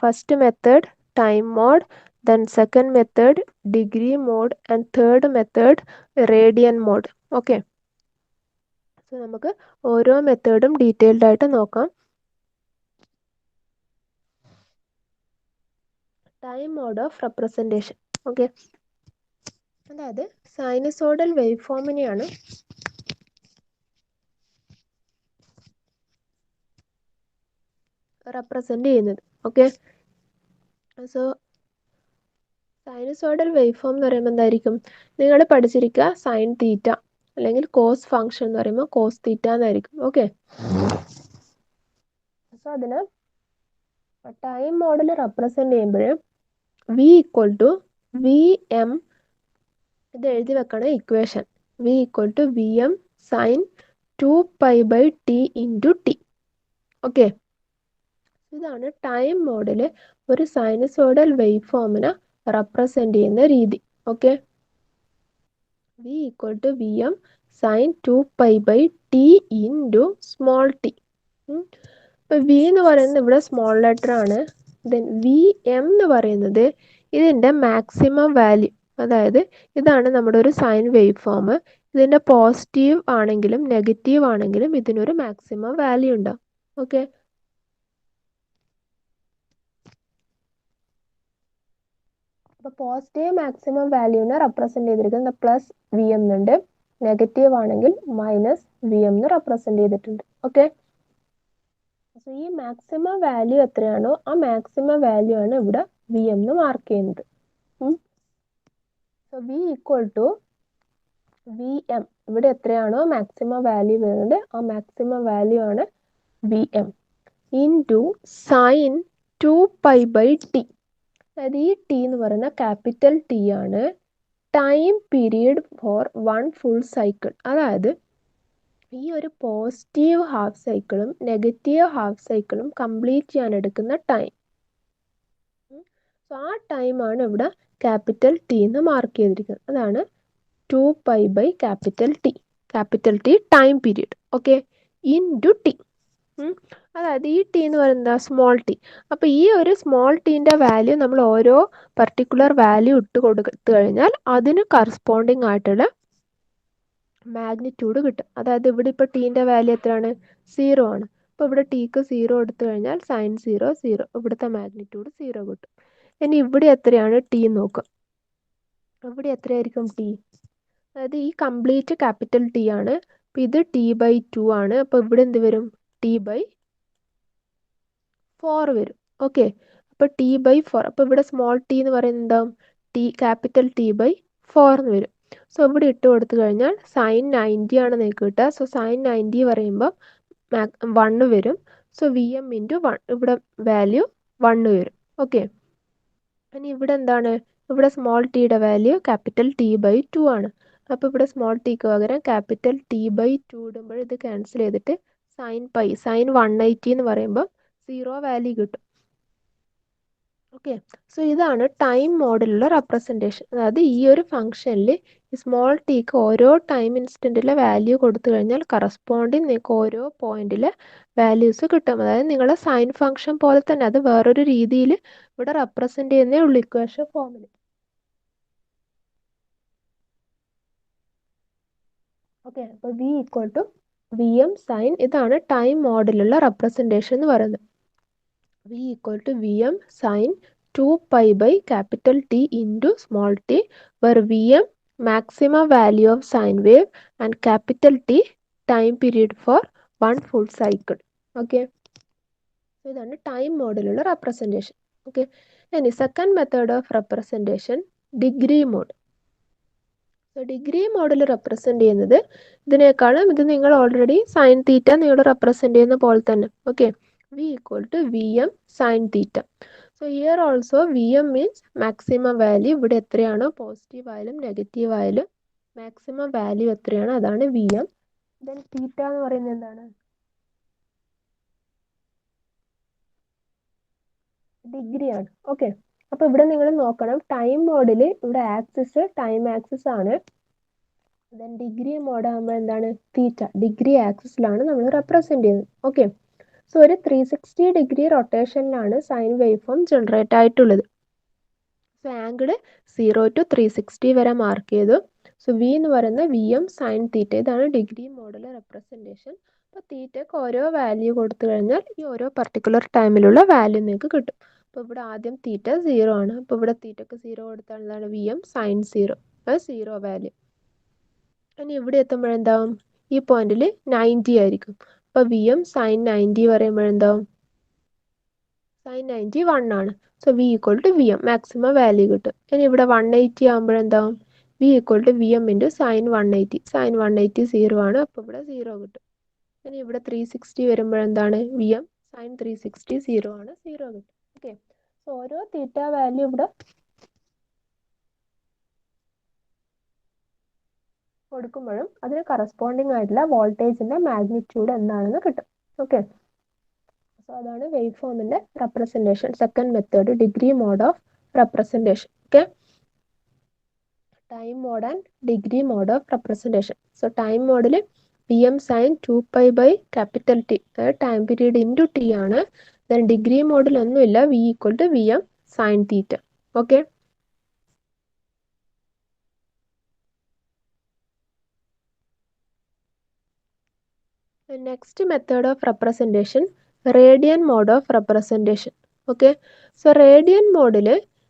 First method time mode, then second method degree mode and third method radian mode. Okay, so നമുക്ക് ഓരോ മെത്തേഡും detailed ആയിട്ട് നോക്കാം. Time mode of representation. Okay, അതായത് sinusoidal wave ഫോമിനെയാണ് റെപ്രസെൻറ്റ് ചെയ്യുന്നത്. Okay, so sinusoidal wave form എന്ന് പറയുമ്പോൾ എന്തായിരിക്കും, നിങ്ങൾ പഠിച്ചിരിക്കുക സൈൻ തീറ്റ അല്ലെങ്കിൽ കോസ് ഫംഗ്ഷൻ എന്ന് പറയുമ്പോൾ കോസ് തീറ്റ എന്നായിരിക്കും. ഓക്കെ, സോ അതിന് ടൈം മോഡൽ റെപ്രസെൻറ്റ് ചെയ്യുമ്പോൾ V equal to V M, ഇത് എഴുതി വെക്കണം equation, V equal to V M sine 2π/t into T. Okay, ഇതാണ് ടൈം മോഡൽ ഒരു സൈനസോഡൽ വേവ് ഫോമിനെ റെപ്രസെൻറ്റ് ചെയ്യുന്ന രീതി. Okay, V equal to V M sine 2π/t into small T. ഇപ്പോൾ V എന്ന് പറയുന്നത് ഇവിടെ സ്മോൾ ലെറ്റർ ആണ്, ദെൻ വി എം എന്ന് പറയുന്നത് ഇതിൻ്റെ മാക്സിമം വാല്യൂ, അതായത് ഇതാണ് നമ്മുടെ ഒരു സൈൻ വേവ് ഫോം. ഇതിൻ്റെ പോസിറ്റീവ് ആണെങ്കിലും നെഗറ്റീവ് ആണെങ്കിലും ഇതിനൊരു മാക്സിമം വാല്യൂ ഉണ്ടാവും. ഓക്കെ, അപ്പോൾ പോസിറ്റീവ് മാക്സിമം വാല്യൂവിനെ റെപ്രസെൻറ്റ് ചെയ്തിരിക്കുന്നത് പ്ലസ് വി എം എന്നുണ്ട്, നെഗറ്റീവ് ആണെങ്കിൽ മൈനസ് വി എം എന്ന് റെപ്രസെൻറ്റ് ചെയ്തിട്ടുണ്ട്. ഓക്കെ, സോ ഈ മാക്സിമം വാല്യൂ എത്രയാണോ ആ മാക്സിമം വാല്യൂ ആണ് ഇവിടെ വി എം എന്ന് മാർക്ക് ചെയ്യുന്നത്. So V equal to V M, ഇവിടെ എത്രയാണോ മാക്സിമം വാല്യൂ വരുന്നത് ആ മാക്സിമം വാല്യൂ ആണ് V M into sine 2π/t. അതായത് ഈ ടി എന്ന് പറയുന്ന ക്യാപിറ്റൽ ടി ആണ് time period for 1 full cycle. അതായത് ഈ ഒരു പോസിറ്റീവ് ഹാഫ് സൈക്കിളും നെഗറ്റീവ് ഹാഫ് സൈക്കിളും കംപ്ലീറ്റ് ചെയ്യാൻ എടുക്കുന്ന ടൈം. സോ ആ ടൈമാണ് ഇവിടെ ക്യാപിറ്റൽ ടി എന്ന് മാർക്ക് ചെയ്തിരിക്കുന്നത്. അതാണ് 2π/T, capital T time period. Okay, into T. അതായത് ഈ ടി എന്ന് പറയുന്നത് സ്മോൾ ടി. അപ്പോൾ ഈ ഒരു സ്മോൾ ടീൻ്റെ വാല്യൂ നമ്മൾ ഓരോ പർട്ടിക്കുലർ വാല്യൂ ഇട്ട് കൊടുത്തു കഴിഞ്ഞാൽ അതിന് കറസ്പോണ്ടിങ് ആയിട്ടുള്ള മാഗ്നിറ്റ്യൂഡ് കിട്ടും. അതായത് ഇവിടെ ഇപ്പോൾ ടീൻ്റെ വാല്യൂ എത്രയാണ്, 0 ആണ്. അപ്പോൾ ഇവിടെ ടിക്ക് 0 എടുത്തു കഴിഞ്ഞാൽ സൈൻ 0 0, ഇവിടുത്തെ മാഗ്നിറ്റ്യൂഡ് 0 കിട്ടും. ഇനി ഇവിടെ എത്രയാണ് ടി നോക്കുക, ഇവിടെ എത്രയായിരിക്കും ടി, അതായത് ഈ കംപ്ലീറ്റ് ക്യാപിറ്റൽ ടി ആണ്. അപ്പോൾ ഇത് T/2 ആണ്. അപ്പോൾ ഇവിടെ എന്ത് വരും, T/4 വരും. ഓക്കെ, അപ്പോൾ T/4, അപ്പോൾ ഇവിടെ സ്മോൾ ടി എന്ന് പറയുന്നത് എന്താവും, ക്യാപിറ്റൽ T/4 എന്ന് വരും. സോ ഇവിടെ ഇട്ട് കൊടുത്തു കഴിഞ്ഞാൽ സൈൻ 90 ആണ് നിങ്ങൾക്ക് കിട്ടുക. സോ സൈൻ 90 പറയുമ്പോൾ 1 വരും. സോ വി എം ഇൻറ്റു 1, ഇവിടെ വാല്യൂ 1 വരും. ഓക്കെ, ഇനി ഇവിടെ എന്താണ്, ഇവിടെ സ്മോൾ ടിയുടെ വാല്യൂ ക്യാപിറ്റൽ T/2 ആണ്. അപ്പോൾ ഇവിടെ സ്മോൾ ടിക്ക് പകരം ക്യാപിറ്റൽ T/2 ഇടുമ്പോൾ ഇത് ക്യാൻസൽ ചെയ്തിട്ട് സൈൻ 180 എന്ന് പറയുമ്പോൾ 0 വാല്യൂ കിട്ടും. ഓക്കെ. സോ ഇതാണ് ടൈം മോഡിലുള്ള റെപ്രസെൻറ്റേഷൻ. അതായത് ഈ ഒരു ഫംഗ്ഷനിൽ ഈ സ്മോൾ ടിക്ക് ഓരോ ടൈം ഇൻസ്റ്റൻറ്റിലെ വാല്യൂ കൊടുത്തു കഴിഞ്ഞാൽ കറസ്പോണ്ടിങ് നിങ്ങൾക്ക് ഓരോ പോയിന്റിലെ വാല്യൂസ് കിട്ടും. അതായത് നിങ്ങളെ സൈൻ ഫംഗ്ഷൻ പോലെ തന്നെ അത് വേറൊരു രീതിയിൽ ഇവിടെ റെപ്രസെൻറ്റ് ചെയ്യുന്നേ ഉള്ളൂ ഇക്വേഷൻ ഫോമിൽ. ഓക്കെ. അപ്പോൾ V equal to V M sine, ഇതാണ് ടൈം മോഡിലുള്ള റെപ്രസെൻറ്റേഷൻ എന്ന് പറയുന്നത്. V equal to Vm sin 2 pi by capital T into small t, where Vm maximum value of sine wave and capital T time period for one full cycle. Okay. ഇതാണ് time മോഡിലുള്ള representation. Okay. ഇനി second method of representation degree mode. So degree മോഡിൽ represent ചെയ്യുന്നത് ഇതിനേക്കാളും ഇത് നിങ്ങൾ already sine theta നിങ്ങൾ represent ചെയ്യുന്ന പോലെ തന്നെ. Okay. V equal to Vm sin theta. So here also Vm means maximum value. ഇവിടെ എത്രയാണോ പോസിറ്റീവ് ആയാലും നെഗറ്റീവ് ആയാലും മാക്സിമം വാല്യൂ എത്രയാണോ അതാണ് Vm. ദെൻ തീറ്റ എന്ന് പറയുന്നത് എന്താണ്? ഡിഗ്രി ആണ്. ഓക്കെ. അപ്പോൾ ഇവിടെ നിങ്ങൾ നോക്കണം, ടൈം മോഡിൽ ഇവിടെ ആക്സിസ് ടൈം ആക്സിസ് ആണ്. ദെൻ ഡിഗ്രി മോഡ് ആകുമ്പോൾ എന്താണ്? തീറ്റ ഡിഗ്രി ആക്സിസിലാണ് നമ്മൾ റെപ്രസെൻറ്റ് ചെയ്യുന്നത്. ഓക്കെ. സോ ഒരു 360 ഡിഗ്രി റൊട്ടേഷനിലാണ് സൈൻ വേവ് ഫോം ജനറേറ്റ് ആയിട്ടുള്ളത്. സോ ആംഗിൾ 0 to 360 വരെ മാർക്ക് ചെയ്തു. സോ വി എന്ന് പറയുന്ന വി എം സൈൻ തീറ്റ, ഇതാണ് ഡിഗ്രി മോഡൽ റെപ്രസെൻറ്റേഷൻ. അപ്പോൾ തീറ്റയ്ക്ക് ഓരോ വാല്യൂ കൊടുത്തു കഴിഞ്ഞാൽ ഈ ഓരോ പർട്ടിക്കുലർ ടൈമിലുള്ള വാല്യൂ നിങ്ങൾക്ക് കിട്ടും. അപ്പോൾ ഇവിടെ ആദ്യം തീറ്റ 0 ആണ്. അപ്പോൾ ഇവിടെ തീറ്റയ്ക്ക് 0 കൊടുത്താൽ എന്താണ്? V M sine 0, 0 value. ഇനി ഇവിടെ എത്തുമ്പോഴെന്താവും? ഈ പോയിന്റിൽ 90 ആയിരിക്കും. അപ്പോൾ വി എം സൈൻ 90 പറയുമ്പോഴെന്താവും? സൈൻ 90 1 ആണ്. So V equal to V M maximum value കിട്ടും. ഇനി ഇവിടെ 180 ആകുമ്പോഴെന്താവും? V equal to V M into sine 180. Sine 180 0 ആണ്. അപ്പോൾ ഇവിടെ 0 കിട്ടും. ഇനി ഇവിടെ 360 വരുമ്പോഴെന്താണ്? വി എം സൈൻ 360 0 ആണ്, 0 കിട്ടും. ഓക്കെ. സോ ഓരോ തീറ്റ വാല്യൂ ഇവിടെ കൊടുക്കുമ്പോഴും അതിന് കറസ്പോണ്ടിങ് ആയിട്ടുള്ള വോൾട്ടേജിൻ്റെ മാഗ്നിറ്റ്യൂഡ് എന്താണെന്ന് കിട്ടും. ഓക്കെ. സോ അതാണ് വേവ് ഫോമിൻ്റെ representation. Second method degree mode of representation. Okay. Time mode and degree mode of representation. So time മോഡിൽ V M sine 2 pi by capital T, time period into T ആണ്. Then degree മോഡിൽ ഒന്നുമില്ല, V equal to V M sine theta. Okay. Next method of representation radian mode of representation. Okay. So radian മോഡിൽ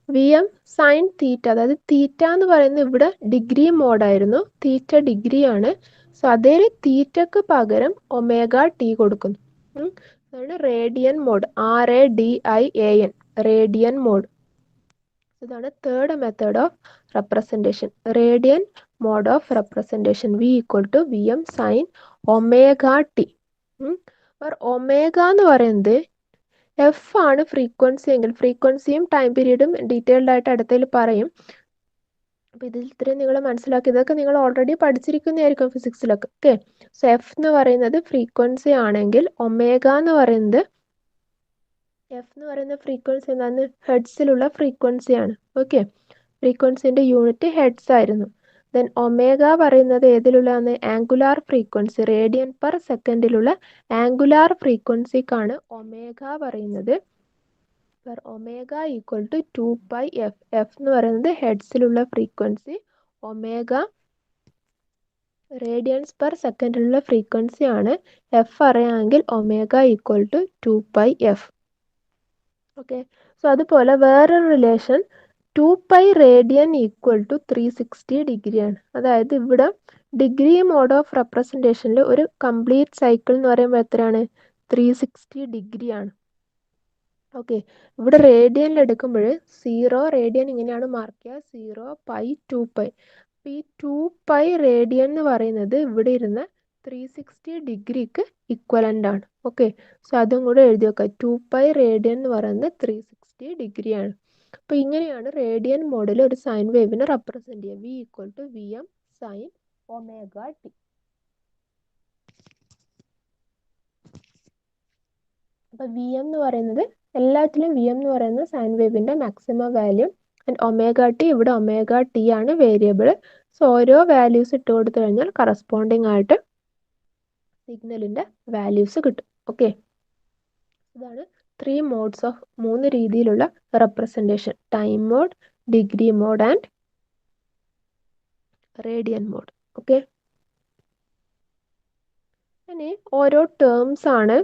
V M sine theta, അതായത് തീറ്റ എന്ന് പറയുന്നത് ഇവിടെ degree മോഡായിരുന്നു, theta degree ആണ്. സോ അതേ തീറ്റക്ക് പകരം ഒമേഗ ടി കൊടുക്കുന്നു. അതാണ് radian mode, RADIAN, radian mode. ഇതാണ് third method of representation, radian mode of representation. V equal to V M sine omega T. Omega എന്ന് പറയുന്നത് എഫ് ആണ് ഫ്രീക്വൻസി എങ്കിൽ, ഫ്രീക്വൻസിയും ടൈം പീരീഡും ഡീറ്റെയിൽഡ് ആയിട്ട് അടുത്തതിൽ പറയും. അപ്പോൾ ഇതിൽ ഇത്രയും നിങ്ങൾ മനസ്സിലാക്കി, ഇതൊക്കെ നിങ്ങൾ ഓൾറെഡി പഠിച്ചിരിക്കുന്നതായിരിക്കും ഫിസിക്സിലൊക്കെ. ഓക്കെ. സോ എഫ് എന്ന് പറയുന്നത് ഫ്രീക്വൻസി ആണെങ്കിൽ ഒമേഗ എന്ന് പറയുന്നത്, എഫ് എന്ന് പറയുന്ന ഫ്രീക്വൻസി എന്താണ്? ഹെഡ്സിലുള്ള ഫ്രീക്വൻസിയാണ്. ഓക്കെ. ഫ്രീക്വൻസിൻ്റെ യൂണിറ്റ് ഹെഡ്സ് ആയിരുന്നു. ദെൻ ഒമേഗ പറയുന്നത് ഏതിലുള്ളതാണ്? ആംഗുലാർ ഫ്രീക്വൻസി, റേഡിയൻ പെർ സെക്കൻഡിലുള്ള ആംഗുലാർ ഫ്രീക്വൻസിക്കാണ് ഒമേഗ പറയുന്നത്. Omega equal to 2 pi F. F എന്ന് പറയുന്നത് ഹെഡ്സിലുള്ള ഫ്രീക്വൻസി, ഒമേഗ റേഡിയൻസ് പെർ സെക്കൻഡിലുള്ള ഫ്രീക്വൻസി ആണ്. എഫ് അറിയാമെങ്കിൽ omega equal to 2 pi F. Okay. So അതുപോലെ വേറൊരു relation 2 pi radian equal to 360 ഡിഗ്രിയാണ്. അതായത് ഇവിടെ ഡിഗ്രി മോഡ് ഓഫ് റെപ്രസെൻറ്റേഷനിൽ ഒരു കംപ്ലീറ്റ് സൈക്കിൾ എന്ന് പറയുമ്പോൾ എത്രയാണ്? 360 ഡിഗ്രിയാണ്. ഓക്കെ. ഇവിടെ റേഡിയനിൽ എടുക്കുമ്പോൾ 0 റേഡിയൻ ഇങ്ങനെയാണ് മാർക്ക് ചെയ്യുക, 0 പൈ 2 പൈ. അപ്പോൾ ഈ 2 പൈ റേഡിയൻ എന്ന് പറയുന്നത് ഇവിടെ ഇരുന്ന് 360 ഡിഗ്രിക്ക് ഇക്വലൻ്റ് ആണ്. ഓക്കെ. സോ അതും കൂടെ എഴുതി വെക്കുക. 2 പൈ റേഡിയൻ എന്ന് പറയുന്നത് 360 ഡിഗ്രിയാണ്. അപ്പോൾ ഇങ്ങനെയാണ് റേഡിയൻ മോഡിൽ ഒരു സൈൻ വേവിനെ റെപ്രസെൻറ്റ് ചെയ്യുക. V equal to V M sine omega T. അപ്പോൾ വി എം എന്ന് പറയുന്നത് എല്ലാത്തിലും വി എം എന്ന് പറയുന്നത് സൈൻ വേവിൻ്റെ maximum value and omega T, ഇവിടെ ഒമേഗ ടി ആണ് വേരിയബിൾ. സോ ഓരോ വാല്യൂസ് ഇട്ട് കൊടുത്തു കഴിഞ്ഞാൽ കറസ്പോണ്ടിങ് ആയിട്ട് സിഗ്നലിൻ്റെ വാല്യൂസ് കിട്ടും. ഓക്കെ, ഇതാണ് 3 മോഡ്സ് ഓഫ് 3 രീതിയിലുള്ള representation: time mode, degree mode and radian mode. Okay, ഇനി ഓരോ ടേംസ് ആണ്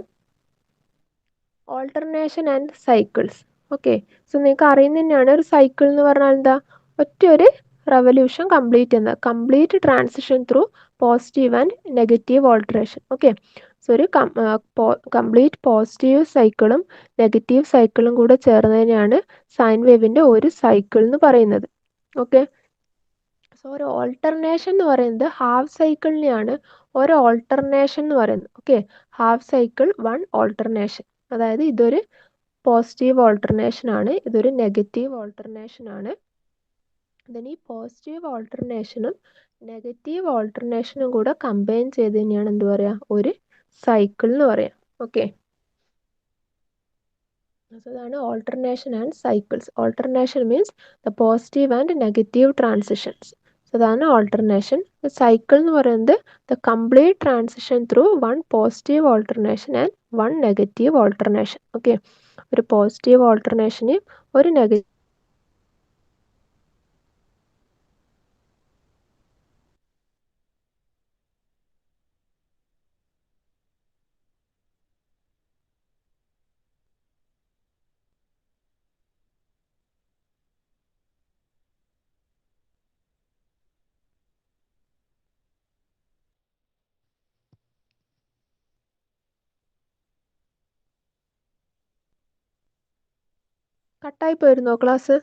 alternation and cycles. Okay, so നിങ്ങൾക്ക് അറിയുന്ന തന്നെയാണ് ഒരു സൈക്കിൾ എന്ന് പറഞ്ഞാൽ എന്താ, ഒറ്റ ഒരു റെവല്യൂഷൻ കംപ്ലീറ്റ് ചെയ്യുന്നത്, complete transition through positive and negative alteration. Okay, so ഒരു കംപ്ലീറ്റ് പോസിറ്റീവ് സൈക്കിളും നെഗറ്റീവ് സൈക്കിളും കൂടെ ചേർന്നതിനെയാണ് സൈൻ വേവിൻ്റെ ഒരു സൈക്കിൾ എന്ന് പറയുന്നത്. ഓക്കെ, സോ ഒരു ഓൾട്ടർനേഷൻ എന്ന് പറയുന്നത് ഹാഫ് സൈക്കിളിനെയാണ് ഒരു ഓൾട്ടർനേഷൻ എന്ന് പറയുന്നത്. Okay, half cycle one alternation, അതായത് ഇതൊരു പോസിറ്റീവ് ഓൾട്ടർനേഷൻ ആണ്, ഇതൊരു നെഗറ്റീവ് ഓൾട്ടർനേഷൻ ആണ്. ഈ പോസിറ്റീവ് ഓൾട്ടർനേഷനും നെഗറ്റീവ് ഓൾട്ടർനേഷനും കൂടെ കമ്പൈൻ ചെയ്ത് തന്നെയാണ് എന്ത് പറയുക, ഒരു സൈക്കിൾ എന്ന് പറയാം. ഓക്കെ, അതാണ് alternation and cycles. Alternation means the positive and negative transitions. അതാണ് ഓൾട്ടർനേഷൻ. സൈക്കിൾ എന്ന് പറയുന്നത് the complete transition through one positive alternation and one negative alternation. Okay, ഒരു പോസിറ്റീവ് ഓൾട്ടർനേഷനെയും ഒരു നെഗറ്റീവ് കട്ടായി പോയിരുന്നോ ക്ലാസ്?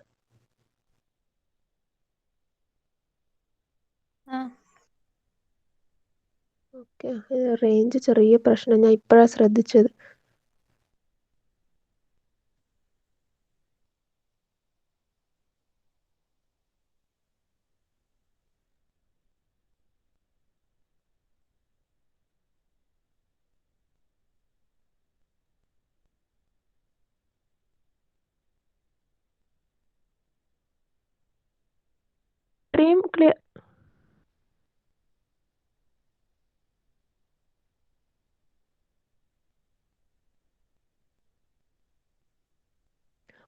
ഓക്കെ, റേഞ്ച് ചെറിയ പ്രശ്നം, ഞാൻ ഇപ്പോഴാണ് ശ്രദ്ധിച്ചത്. Stream clear.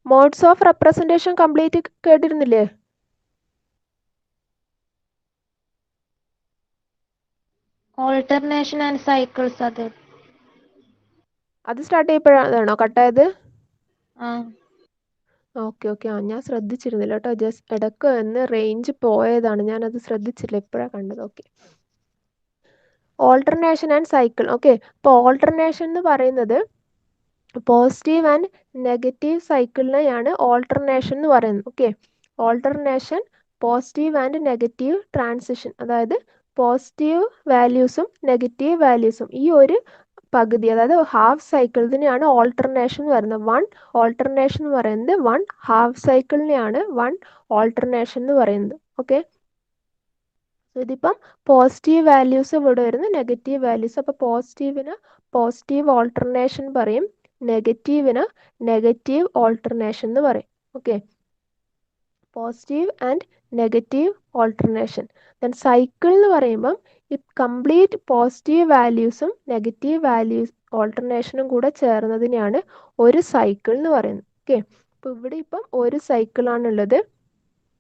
Modes of representation complete കേട്ടിരുന്നില്ലേ?
ഓൾട്ടർനേഷൻ ആൻഡ് സൈക്കിൾസ്,
അത് സ്റ്റാർട്ട് ചെയ്യപ്പോഴാണോ കട്ടായത്?
ആ
ഓക്കെ ഓക്കെ, ഞാൻ ശ്രദ്ധിച്ചിരുന്നില്ല കേട്ടോ, ജസ്റ്റ് ഇടയ്ക്ക് എന്ന് റേഞ്ച് പോയതാണ്, ഞാനത് ശ്രദ്ധിച്ചില്ല, ഇപ്പോഴാണ് കണ്ടത്. Okay, alternation and cycle. Okay, ഇപ്പോൾ ഓൾട്ടർനേഷൻ എന്ന് പറയുന്നത് പോസിറ്റീവ് ആൻഡ് നെഗറ്റീവ് സൈക്കിളിനെയാണ് ഓൾട്ടർനേഷൻ എന്ന് പറയുന്നത്. Okay, alternation positive and negative transition, അതായത് പോസിറ്റീവ് വാല്യൂസും നെഗറ്റീവ് വാല്യൂസും ഈ ഒരു പകുതി, അതായത് ഹാഫ് സൈക്കിൾ, ഇതിനെയാണ് ഓൾട്ടർനേഷൻ എന്ന് പറയുന്നത്. വൺ ഓൾട്ടർനേഷൻ എന്ന് പറയുന്നത് വൺ ഹാഫ് സൈക്കിളിനെയാണ് വൺ ഓൾട്ടർനേഷൻ എന്ന് പറയുന്നത്. ഓക്കെ, ഇതിപ്പം പോസിറ്റീവ് വാല്യൂസ് ഇവിടെ വരുന്നു, നെഗറ്റീവ് വാല്യൂസ്. അപ്പോൾ പോസിറ്റീവിന് പോസിറ്റീവ് ഓൾട്ടർനേഷൻ പറയും, നെഗറ്റീവിന് നെഗറ്റീവ് ഓൾട്ടർനേഷൻ എന്ന് പറയും. Okay, positive and negative alternation. Then cycle എന്ന് പറയുമ്പം ഈ കംപ്ലീറ്റ് പോസിറ്റീവ് വാല്യൂസും നെഗറ്റീവ് വാല്യൂസ് ഓൾട്ടർനേഷനും കൂടെ ചേർന്നതിനെയാണ് ഒരു സൈക്കിൾ എന്ന് പറയുന്നത്. ഓക്കെ, അപ്പോൾ ഇവിടെ ഇപ്പം ഒരു സൈക്കിളാണുള്ളത്.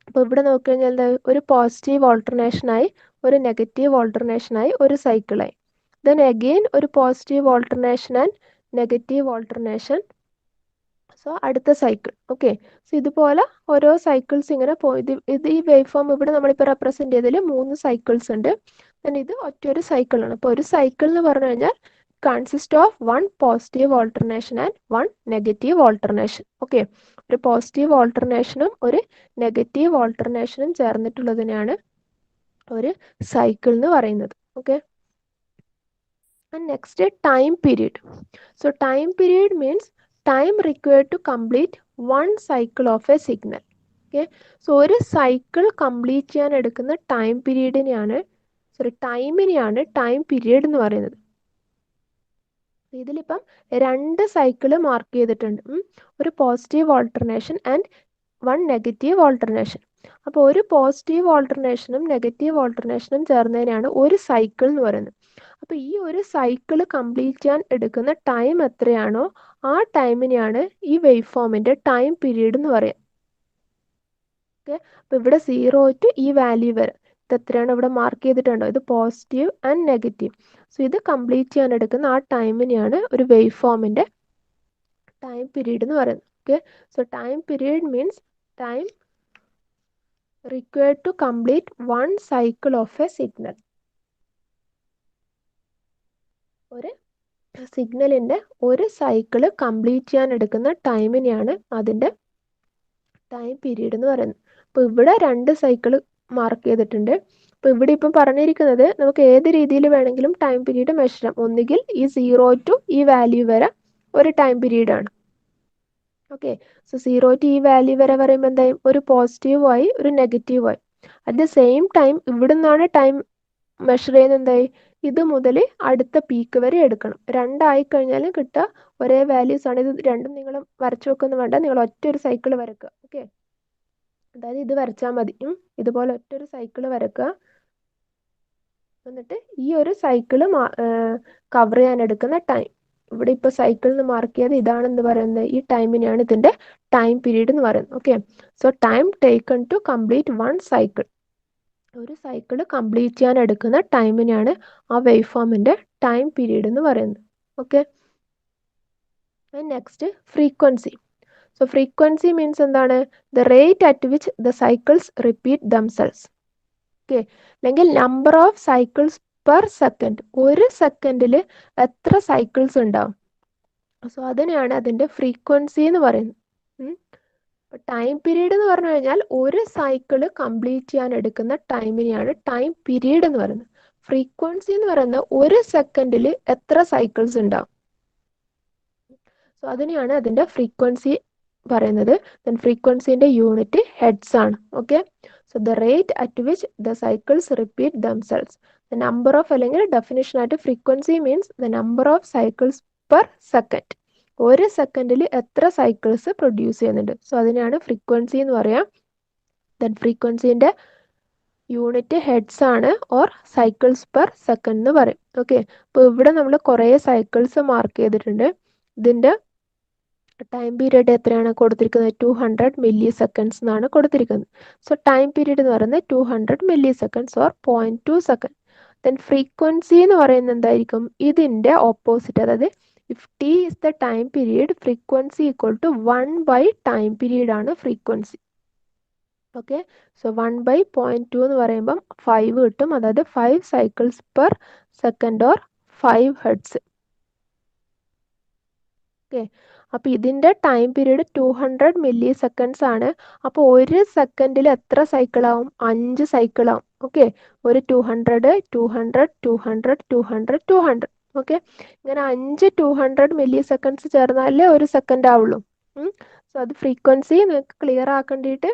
അപ്പോൾ ഇവിടെ നോക്കിക്കഴിഞ്ഞാൽ ഒരു പോസിറ്റീവ് ഓൾട്ടർനേഷനായി, ഒരു നെഗറ്റീവ് ഓൾട്ടർനേഷനായി, ഒരു സൈക്കിളായി. ദെൻ അഗെയിൻ ഒരു positive alternation and negative alternation. So അടുത്ത സൈക്കിൾ. ഓക്കെ, സോ ഇതുപോലെ ഓരോ സൈക്കിൾസ് ഇങ്ങനെ ഇത് ഈ വേവ് ഫോം ഇവിടെ നമ്മളിപ്പോൾ റെപ്രസെൻറ്റ് ചെയ്തതിൽ 3 സൈക്കിൾസ് ഉണ്ട്. ദെൻ ഇത് ഒറ്റൊരു സൈക്കിളാണ്. അപ്പോൾ ഒരു സൈക്കിൾ എന്ന് പറഞ്ഞു കഴിഞ്ഞാൽ consist of one positive alternation and one negative alternation. Okay, ഒരു പോസിറ്റീവ് ഓൾട്ടർനേഷനും ഒരു നെഗറ്റീവ് ഓൾട്ടർനേഷനും ചേർന്നിട്ടുള്ളതിനെയാണ് ഒരു സൈക്കിൾ എന്ന് പറയുന്നത്. Okay, and next time period. So time period means time required to complete one cycle of a signal. Okay, so ഒരു cycle complete ചെയ്യാൻ എടുക്കുന്ന time പീരീഡിനെയാണ് ടൈമിനെയാണ് time period എന്ന് പറയുന്നത്. ഇതിലിപ്പം 2 സൈക്കിൾ മാർക്ക് ചെയ്തിട്ടുണ്ട്. ഒരു positive alternation and 1 negative alternation. അപ്പോൾ ഒരു positive ഓൾട്ടർനേഷനും negative ഓൾട്ടർനേഷനും ചേർന്നതിനാണ് ഒരു സൈക്കിൾ എന്ന് പറയുന്നത്. അപ്പോൾ ഈ ഒരു സൈക്കിൾ കംപ്ലീറ്റ് ചെയ്യാൻ എടുക്കുന്ന ടൈം എത്രയാണോ ആ ടൈമിനെയാണ് ഈ വേവ് ഫോമിൻ്റെ ടൈം പീരീഡ് എന്ന് പറയുക. ഓക്കെ, അപ്പോൾ ഇവിടെ 0 ടു ഈ വാല്യൂ വരെ ഇത് എത്രയാണ് ഇവിടെ മാർക്ക് ചെയ്തിട്ടുണ്ടോ, ഇത് പോസിറ്റീവ് ആൻഡ് നെഗറ്റീവ്. സോ ഇത് കംപ്ലീറ്റ് ചെയ്യാൻ എടുക്കുന്ന ആ ടൈമിനെയാണ് ഒരു വേവ് ഫോമിൻ്റെ ടൈം പീരീഡ് എന്ന് പറയുന്നത്. Okay, so time period means time required to complete one cycle of a signal. ഒരു സിഗ്നലിൻ്റെ ഒരു സൈക്കിള് കംപ്ലീറ്റ് ചെയ്യാൻ എടുക്കുന്ന ടൈമിനെയാണ് അതിൻ്റെ ടൈം പീരീഡ് എന്ന് പറയുന്നത്. അപ്പോൾ ഇവിടെ 2 സൈക്കിള് മാർക്ക് ചെയ്തിട്ടുണ്ട്. അപ്പോൾ ഇവിടെ ഇപ്പം പറഞ്ഞിരിക്കുന്നത് നമുക്ക് ഏത് രീതിയിൽ വേണമെങ്കിലും ടൈം പീരീഡ് മെഷർ ചെയ്യാം. ഒന്നുകിൽ ഈ 0 ടു ഈ വാല്യൂ വരെ ഒരു ടൈം പീരീഡാണ്. ഓക്കെ, സോ 0 ടു ഈ വാല്യൂ വരെ പറയുമ്പോൾ എന്തായും ഒരു പോസിറ്റീവായി ഒരു നെഗറ്റീവായി. അറ്റ് ദ സെയിം ടൈം ഇവിടെ നിന്നാണ് ടൈം മെഷർ ചെയ്യുന്നത്. എന്തായി ഇത് മുതൽ അടുത്ത പീക്ക് വരെ എടുക്കണം. 2 ആയിക്കഴിഞ്ഞാലും കിട്ടുക ഒരേ വാല്യൂസ് ആണ്. ഇത് രണ്ടും നിങ്ങൾ വരച്ചു വെക്കൊന്നും വേണ്ട, നിങ്ങൾ ഒറ്റ ഒരു സൈക്കിൾ വരക്കുക. ഓക്കെ, അതായത് ഇത് വരച്ചാൽ മതി. ഇതുപോലെ ഒറ്റ ഒരു സൈക്കിൾ വരക്കുക. എന്നിട്ട് ഈ ഒരു സൈക്കിള് കവർ ചെയ്യാൻ എടുക്കുന്ന ടൈം ഇവിടെ ഇപ്പോൾ സൈക്കിളിൽ നിന്ന് മാർക്ക് ചെയ്ത് ഇതാണെന്ന് പറയുന്നത്. ഈ ടൈമിനെയാണ് ഇതിൻ്റെ ടൈം പീരീഡ് എന്ന് പറയുന്നത്. Okay, so time taken to complete one cycle. ഒരു സൈക്കിൾ കംപ്ലീറ്റ് ചെയ്യാൻ എടുക്കുന്ന ടൈമിനെയാണ് ആ വേവ് ഫോമിൻ്റെ ടൈം പീരീഡ് എന്ന് പറയുന്നത്. Okay, next frequency. So frequency means എന്താണ്, the rate at which the cycles repeat themselves. Okay, അല്ലെങ്കിൽ number of cycles per second. ഒരു സെക്കൻഡിൽ എത്ര സൈക്കിൾസ് ഉണ്ടാവും. സോ അതിനെയാണ് അതിൻ്റെ ഫ്രീക്വൻസി എന്ന് പറയുന്നത്. ടൈം പീരീഡ് എന്ന് പറഞ്ഞു കഴിഞ്ഞാൽ ഒരു സൈക്കിള് കംപ്ലീറ്റ് ചെയ്യാൻ എടുക്കുന്ന ടൈമിനെയാണ് ടൈം പീരീഡ് എന്ന് പറയുന്നത്. ഫ്രീക്വൻസി എന്ന് പറയുന്നത് ഒരു സെക്കൻഡിൽ എത്ര സൈക്കിൾസ് ഉണ്ടാവും. സോ അതിനെയാണ് അതിൻ്റെ ഫ്രീക്വൻസി പറയുന്നത്. ദെൻ ഫ്രീക്വൻസിൻ്റെ യൂണിറ്റ് ഹെഡ്സ് ആണ്. Okay, so the rate at which the cycles repeat themselves. The number of, അല്ലെങ്കിൽ ഡെഫിനിഷൻ ആയിട്ട് frequency means the number of cycles per second. ഒരു സെക്കൻഡിൽ എത്ര സൈക്കിൾസ് പ്രൊഡ്യൂസ് ചെയ്യുന്നുണ്ട്. സോ അതിനാണ് ഫ്രീക്വൻസി എന്ന് പറയാം. ദെൻ ഫ്രീക്വൻസിൻ്റെ യൂണിറ്റ് ഹെഡ്സ് ആണ് ഓർ സൈക്കിൾസ് പെർ സെക്കൻഡ് എന്ന് പറയും. ഓക്കെ, അപ്പോൾ ഇവിടെ നമ്മൾ കുറേ സൈക്കിൾസ് മാർക്ക് ചെയ്തിട്ടുണ്ട്. ഇതിൻ്റെ ടൈം പീരീഡ് എത്രയാണ് കൊടുത്തിരിക്കുന്നത്, 200 മില്ലി സെക്കൻഡ്സ് എന്നാണ് കൊടുത്തിരിക്കുന്നത്. സോ ടൈം പീരീഡ് എന്ന് പറയുന്നത് 200 milliseconds or 0.2 second. Then frequency എന്ന് പറയുന്നത് എന്തായിരിക്കും, ഇതിൻ്റെ ഓപ്പോസിറ്റ്. അതായത് if T is the time period, frequency equal to 1 time period ആണ് ഫ്രീക്വൻസി. ഓക്കെ, സോ 1/0.2 എന്ന് പറയുമ്പം 5 കിട്ടും. അതായത് 5 cycles per second or 5 hertz. Okay, അപ്പോൾ ഇതിൻ്റെ ടൈം പീരീഡ് 200 മില്ലി സെക്കൻഡ്സ് ആണ്. അപ്പോൾ ഒരു സെക്കൻഡിൽ എത്ര സൈക്കിളാവും, 5 സൈക്കിളാവും. ഓക്കെ, ഒരു 200 200 200 200 200. ഓക്കെ, ഇങ്ങനെ 5 200 മില്ലി സെക്കൻഡ്സ് ചേർന്നാലേ ഒരു സെക്കൻഡ് ആവുള്ളൂ. സോ അത് ഫ്രീക്വൻസി നിങ്ങൾക്ക് ക്ലിയർ ആക്കേണ്ടിയിട്ട്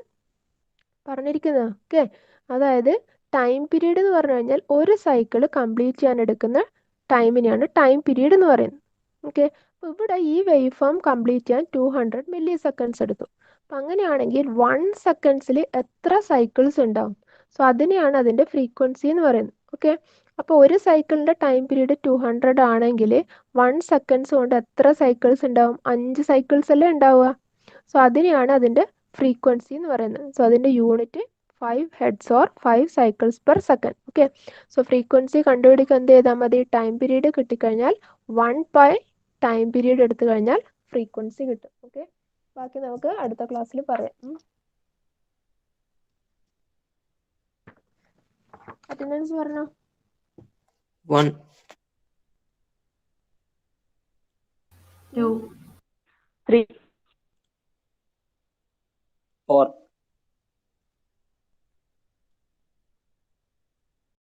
പറഞ്ഞിരിക്കുന്നത്. ഓക്കെ, അതായത് ടൈം പീരീഡ് എന്ന് പറഞ്ഞു കഴിഞ്ഞാൽ ഒരു സൈക്കിൾ കംപ്ലീറ്റ് ചെയ്യാൻ എടുക്കുന്ന ടൈമിനെയാണ് ടൈം പീരീഡ് എന്ന് പറയുന്നത്. ഓക്കെ, അപ്പോൾ ഇവിടെ ഈ വേവ് ഫോം കംപ്ലീറ്റ് ചെയ്യാൻ 200 മില്ലി സെക്കൻഡ്സ് എടുത്തു. അപ്പം അങ്ങനെയാണെങ്കിൽ 1 സെക്കൻഡ്സിൽ എത്ര സൈക്കിൾസ് ഉണ്ടാവും. സോ അതിനെയാണ് അതിൻ്റെ ഫ്രീക്വൻസി എന്ന് പറയുന്നത്. ഓക്കെ, അപ്പോൾ ഒരു സൈക്കിളിൻ്റെ ടൈം പീരീഡ് 200 ആണെങ്കിൽ 1 സെക്കൻഡ്സ് കൊണ്ട് എത്ര സൈക്കിൾസ് ഉണ്ടാവും, 5 സൈക്കിൾസ് അല്ലേ ഉണ്ടാവുക. സോ അതിനെയാണ് അതിൻ്റെ ഫ്രീക്വൻസി എന്ന് പറയുന്നത്. സോ അതിൻ്റെ unit 5 hertz or 5 cycles per second. Okay, so frequency കണ്ടുപിടിക്കാൻ എന്ത് ചെയ്താൽ മതി, ടൈം പീരീഡ് കിട്ടിക്കഴിഞ്ഞാൽ 1 ടൈം പീരീഡ് എടുത്തു കഴിഞ്ഞാൽ ഫ്രീക്വൻസി കിട്ടും. ഓക്കെ, ബാക്കി നമുക്ക് അടുത്ത ക്ലാസ്സിൽ പറയാം. അറ്റൻഡൻസ് പറഞ്ഞോ.
1
2 3
4